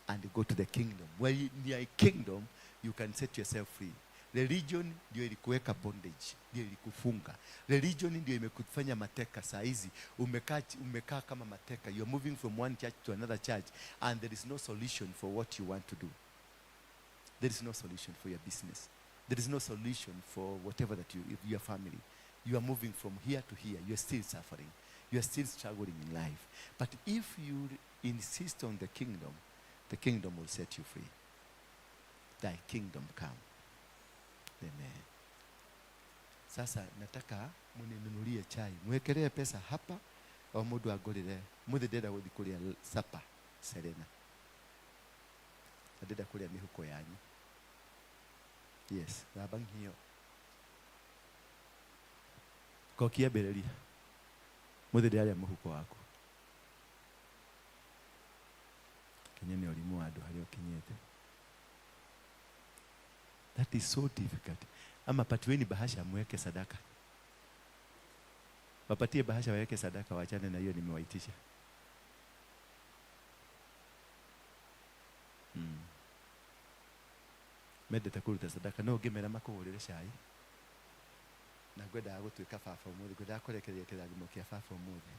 and go to the kingdom. Where in your kingdom, you can set yourself free. Religion ndio ilikuweka bondage, ndio ilikufunga. Religion ndio imekufanya mateka saa hizi. Umekaa kama mateka. You are moving from one church to another church, and there is no solution for what you want to do. There is no solution for your business. There is no solution for whatever that your family. You are moving from here to here. You are still suffering. You are still struggling in life. But if you insist on the kingdom will set you free. Thy kingdom come. Amen. Sasa nataka muninunulie chai. Mwekelee pesa hapa au mundu agurire. Muthe ndenda guthi kuria sapa Serena. Ndenda kuria mihuko yanyu. Yes, rabang hiyo. Kokia bereria. Muthe ndiaria muhuko wako. Kenyene olimu andu haria ukinyete. That is so difficult. Ama patiweni bahasha mweke sadaka. Wapatie bahasha waweke sadaka, waachane na hiyo nimewaitisha. Mende takuruta sadaka no gemera makugurire cai. Na ngwenda gutwika baba umuthi, ngwenda kurekereria kirathimo kia baba umuthi.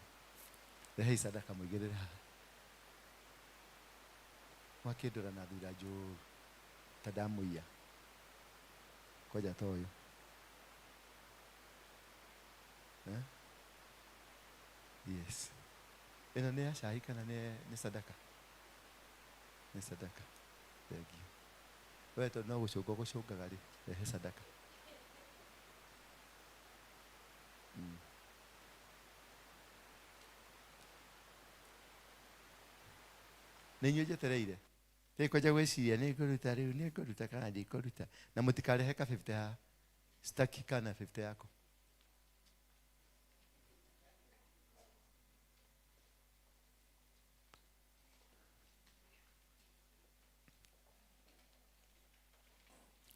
Rehe sadaka muigirira. Wakindura na thura njuru tadamuia. Koja toyo. Yes. Ina ne cai kana ne sadaka? Ne sadaka. Thank you. Wewe no gucungaga ri, rehe sadaka. Nenyo jetereire. Teko ja gwiciria ni nguruta riu ni nguruta kana ndi nguruta. Na mutikarehe ka 50 ha. Sitaki kana 50 yako.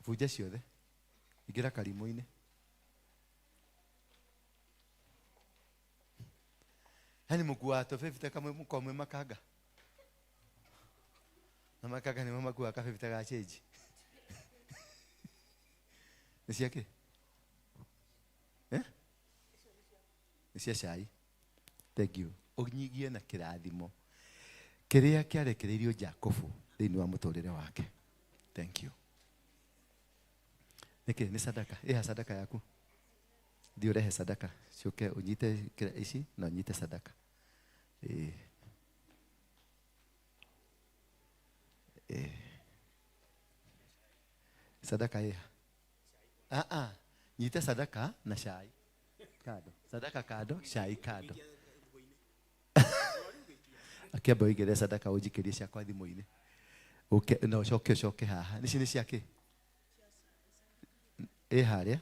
Fuja ciothe. Igira karimo-ini. Hani mugua to 50 kamwe mukomwe makaga. Na makaga ni mama gua ka 50 ga change. Nisiake? Nisia cai. Thank you. Onyigie na kirathimo. Kiria kiarekereirio Jakobu thini wa mutorire wake. Thank you. Niki ni sadaka. Sadaka yaku. Ndio rehe sadaka. Sioke unyite ici na unyite sadaka. Sadaka nyite sadaka na shai. Kado. Sadaka kado, shai kado. Akiamba igere sadaka ujikirie cia kwa thimo-ini. No shoke haha. Ni ciake. Haria.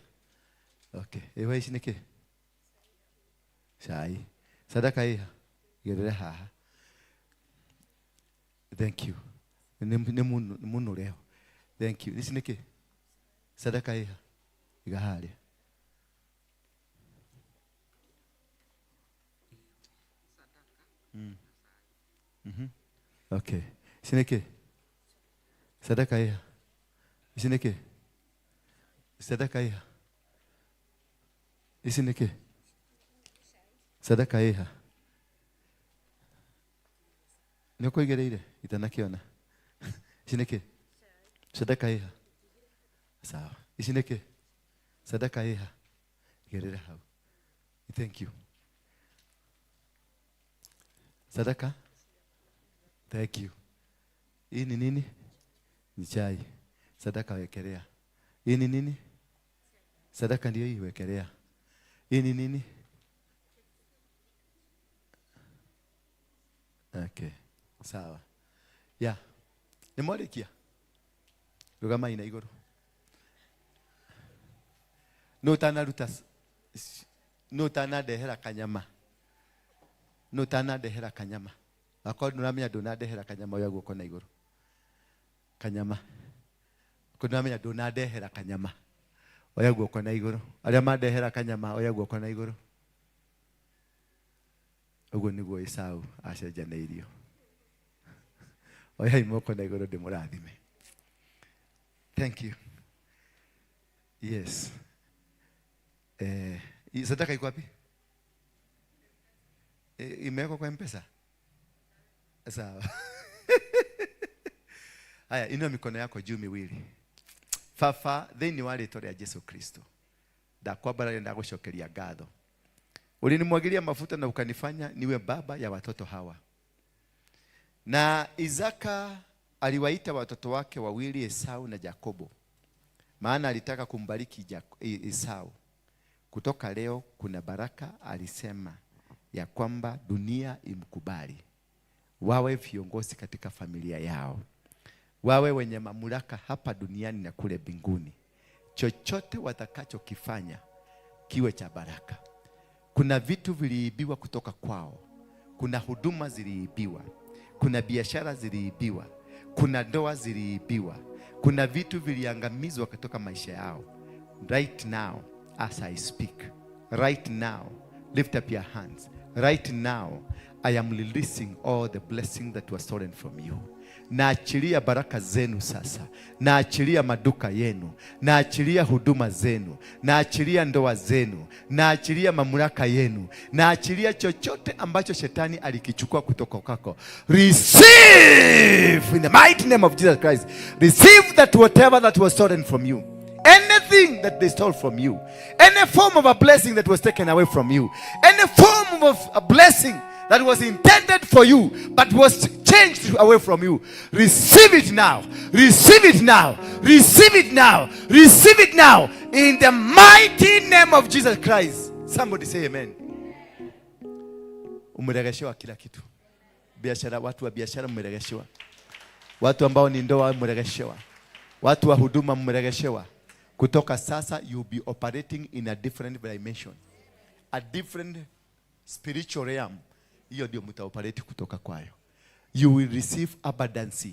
Okay. Ewa ici niki? Shai. Sadaka gerere haha. Thank you. Ni muno leo. Thank you. Ici niki? Sadaka iga haria. Okay. Ici niki? Sadaka Ici niki? Sadaka Ici niki? Sadaka Niko igereire itanakiona. Ici niki? Sadaka sawa. Ici niki? Sadaka gerera hau. Thank you. Sadaka? Thank you. Hii ni nini? Ni chai. Sadaka wekelea. Hii ni nini? Sadaka ndio hii wekelea. Hii ni nini? Okay. Sawa. Ya. Ni mwalikia. Rugama ina igoro. No tana dehera kanyama. No tana dehera kanyama. Akodi nuramenya dona dehera kanyama oya guko na igoro. Kanyama. Kunamenya dona dehera kanyama. Oya guko na igoro. Aria madehera kanyama oya guko na igoro. Ugo niguo Esau acenjaneirio. Oya imoko na igoro ndimurathime. Thank you. Yes. Sadaka iko wapi? Imewekwa kwa M-pesa? Sawa. Haya, inua mikono yako juu miwili. Fafa, thini wa rĩĩtwa rĩa Yesu Kristo. Ndakwambara ndagucokeria ngatho. Ulinimwagilia mafuta na ukanifanya niwe baba ya watoto hawa. Na Isaka aliwaita watoto wake wawili Esau na Yakobo. Maana alitaka kumbariki Esau. Kutoka leo kuna baraka, alisema ya kwamba dunia imkubali. Wawe viongozi katika familia yao. Wawe wenye mamlaka hapa duniani na kule mbinguni. Chochote watakachokifanya kiwe cha baraka. Kuna vitu viliibiwa kutoka kwao. Kuna huduma ziliibiwa. Kuna biashara ziliibiwa. Kuna ndoa ziliibiwa. Kuna vitu viliangamizwa kutoka maisha yao. Right now, as I speak, right now, lift up your hands. Right now, I am releasing all the blessings that were stolen from you. Naachilia baraka zenu sasa. Naachilia maduka yenu. Naachilia huduma zenu. Naachilia ndoa zenu. Naachilia mamlaka yenu. Naachilia chochote ambacho shetani alikichukua kutoka kwako. Receive in the mighty name of Jesus Christ. Receive that whatever that was stolen from you. Anything that they stole from you. Any form of a blessing that was taken away from you. Any form of a blessing that was intended for you but was changed away from you. Receive it now. Receive it now. Receive it now. Receive it now. In the mighty name of Jesus Christ. Somebody say amen. Umeregeshewa kila kitu. Biashara, watu wa biashara umeregeshewa. Watu ambao ni ndoa umeregeshewa. Watu wa huduma umeregeshewa. Kutoka sasa, you'll be operating in a different dimension. A different spiritual realm. Hiyo ndio mtaoperate kutoka kwayo. You will receive abundance.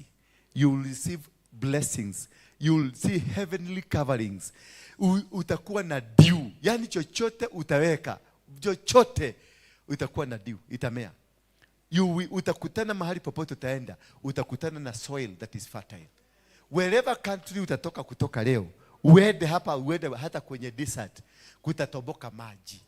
You will receive blessings. You will see heavenly coverings. Utakuwa na dew. Yani chochote utaweka, chochote utakuwa na dew, itamea. Utakutana mahali popote utaenda, utakutana na soil that is fertile. Wherever country utatoka kutoka leo, uende hapa, uende hata kwenye desert, kutatoboka maji.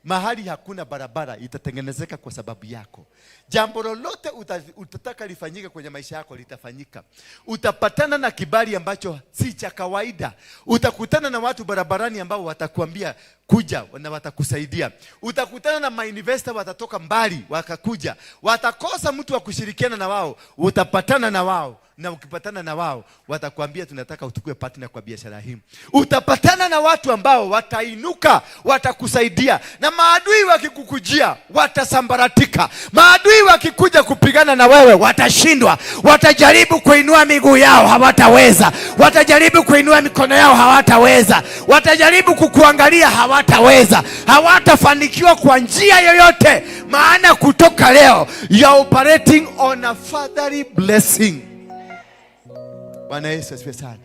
Mahali hakuna barabara itatengenezeka kwa sababu yako. Jambo lolote utataka lifanyike kwenye maisha yako litafanyika. Utapatana na kibali ambacho si cha kawaida. Utakutana na watu barabarani ambao watakuambia kuja na watakusaidia. Utakutana na mainvestor watatoka mbali wakakuja. Watakosa mtu wa kushirikiana na wao, utapatana na wao. Na ukipatana na wao, watakwambia tunataka utukue partner kwa biashara hii. Utapatana na watu ambao watainuka, watakusaidia. Na maadui wakikukujia, watasambaratika. Maadui wakikuja kupigana na wewe, watashindwa. Watajaribu kuinua miguu yao, hawataweza. Watajaribu kuinua mikono yao, hawataweza. Watajaribu kukuangalia, hawataweza. Hawatafanikiwa kwa njia yoyote. Maana kutoka leo, you are operating on a fatherly blessing. Bwana Yesu asifiwe sana.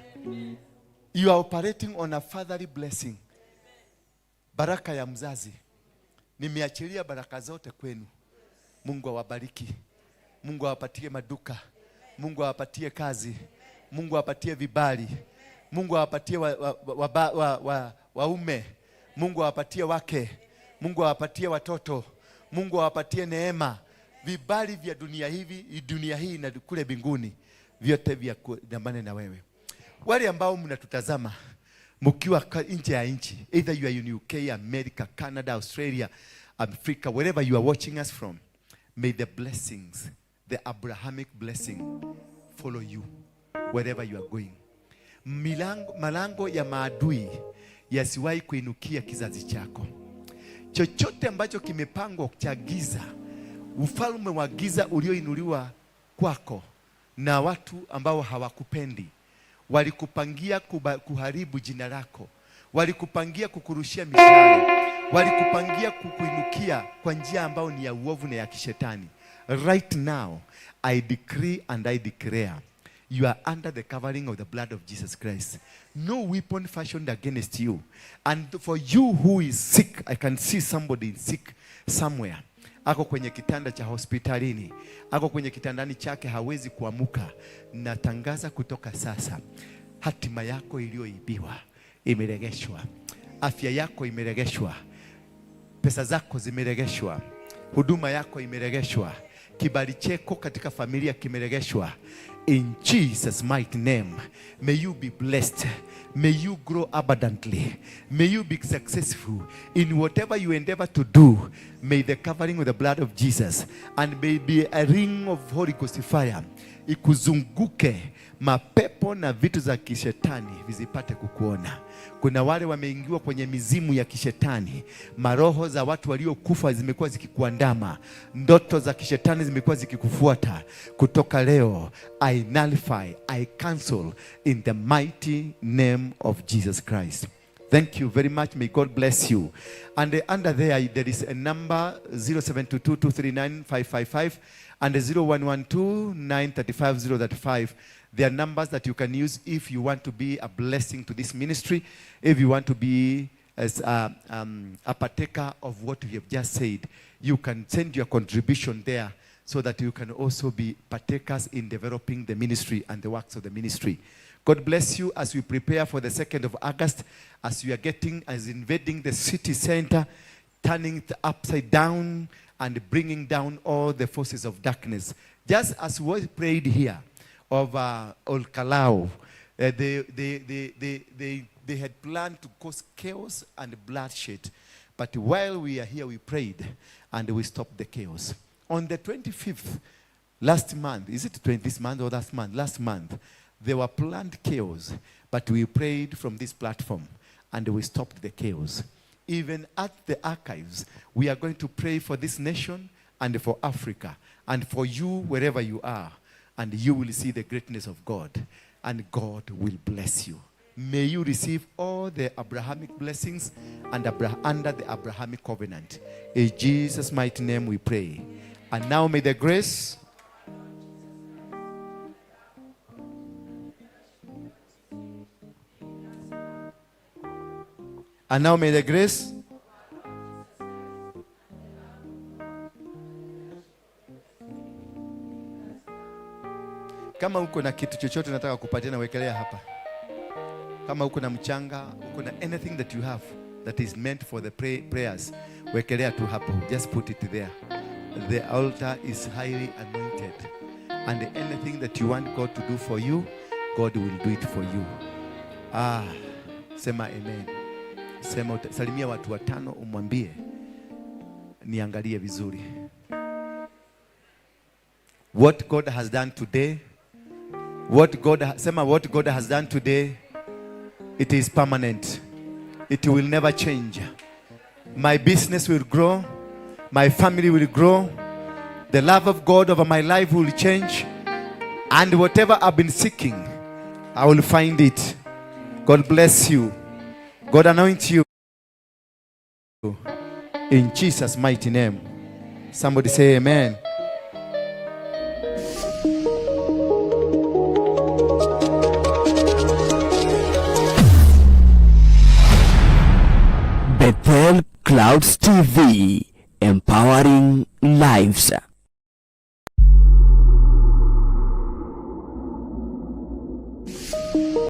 You are operating on a fatherly blessing. Baraka ya mzazi. Nimeachilia baraka zote kwenu. Mungu awabariki. Mungu awapatie maduka. Mungu awapatie kazi. Mungu awapatie vibali. Mungu awapatie waume. Mungu awapatie wake. Mungu awapatie watoto. Mungu awapatie neema. Vibali vya dunia hii na kule mbinguni. Vyote vya kudambane na wewe. Wale ambao mnatutazama mkiwa nje ya nchi, either you are in UK, America, Canada, Australia, Africa, wherever you are watching us from, may the blessings, the Abrahamic blessing follow you wherever you are going. Malango ya maadui yasiwahi kuinukia kizazi chako. Chochote ambacho kimepangwa cha giza, ufalme wa giza ulioinuliwa kwako na watu ambao hawakupendi, walikupangia kuharibu jina lako, walikupangia kukurushia mishale, walikupangia kukuinukia kwa njia ambao ni ya uovu na ya kishetani. Right now, I decree and I declare, you are under the covering of the blood of Jesus Christ. No weapon fashioned against you. And for you who is sick, I can see somebody sick somewhere. Ako kwenye kitanda cha hospitalini, ako kwenye kitandani chake, hawezi kuamuka. Natangaza kutoka sasa, hatima yako iliyoibiwa imeregeshwa. Afya yako imeregeshwa. Pesa zako zimeregeshwa. Huduma yako imeregeshwa. Kibali cheko katika familia kimeregeshwa. In Jesus' mighty name, may you be blessed. May you grow abundantly. May you be successful in whatever you endeavor to do. May the covering with the blood of Jesus and may be a ring of Holy Ghost fire ikuzunguke, mapepo na vitu za kishetani vizipate kukuona. Kuna wale wameingiwa kwenye mizimu ya kishetani. Maroho za watu waliokufa zimekuwa zikikuandama. Ndoto za kishetani zimekuwa zikikufuata. Kutoka leo, I nullify, I cancel in the mighty name of Jesus Christ. Thank you very much. May God bless you. And under there is a number 0722239555 and 0112935035. There are numbers that you can use if you want to be a blessing to this ministry, if you want to be as a partaker of what we have just said. You can send your contribution there so that you can also be partakers in developing the ministry and the works of the ministry. God bless you as we prepare for the 2nd of August, as we are invading the city center, turning it upside down and bringing down all the forces of darkness. Just as we prayed here of Olkalao, they had planned to cause chaos and bloodshed. But while we are here, we prayed and we stopped the chaos. On the 25th, last month, is it this month or last month? Last month, there were planned chaos, but we prayed from this platform and we stopped the chaos. Even at the archives, we are going to pray for this nation and for Africa and for you wherever you are, and you will see the greatness of God, and God will bless you. may you receive all the Abrahamic blessings and under the Abrahamic covenant. In Jesus' mighty name we pray. And now may the grace Kama uko na kitu chochote nataka kupatia na wekelea hapa. Kama uko na mchanga, uko na anything that you have that is meant for the prayers, wekelea tu hapo. Just put it there. The altar is highly anointed. And anything that you want God to do for you, God will do it for you. Sema amen. Salimia watu watano umwambie niangalie vizuri. What God has done today, what God has done today, it is permanent. It will never change. My business will grow. My family will grow. The love of God over my life will change. And whatever I've been seeking, I will find it. God bless you. God anoint you. In Jesus' mighty name. Somebody say amen. Bethel Clouds TV, empowering lives.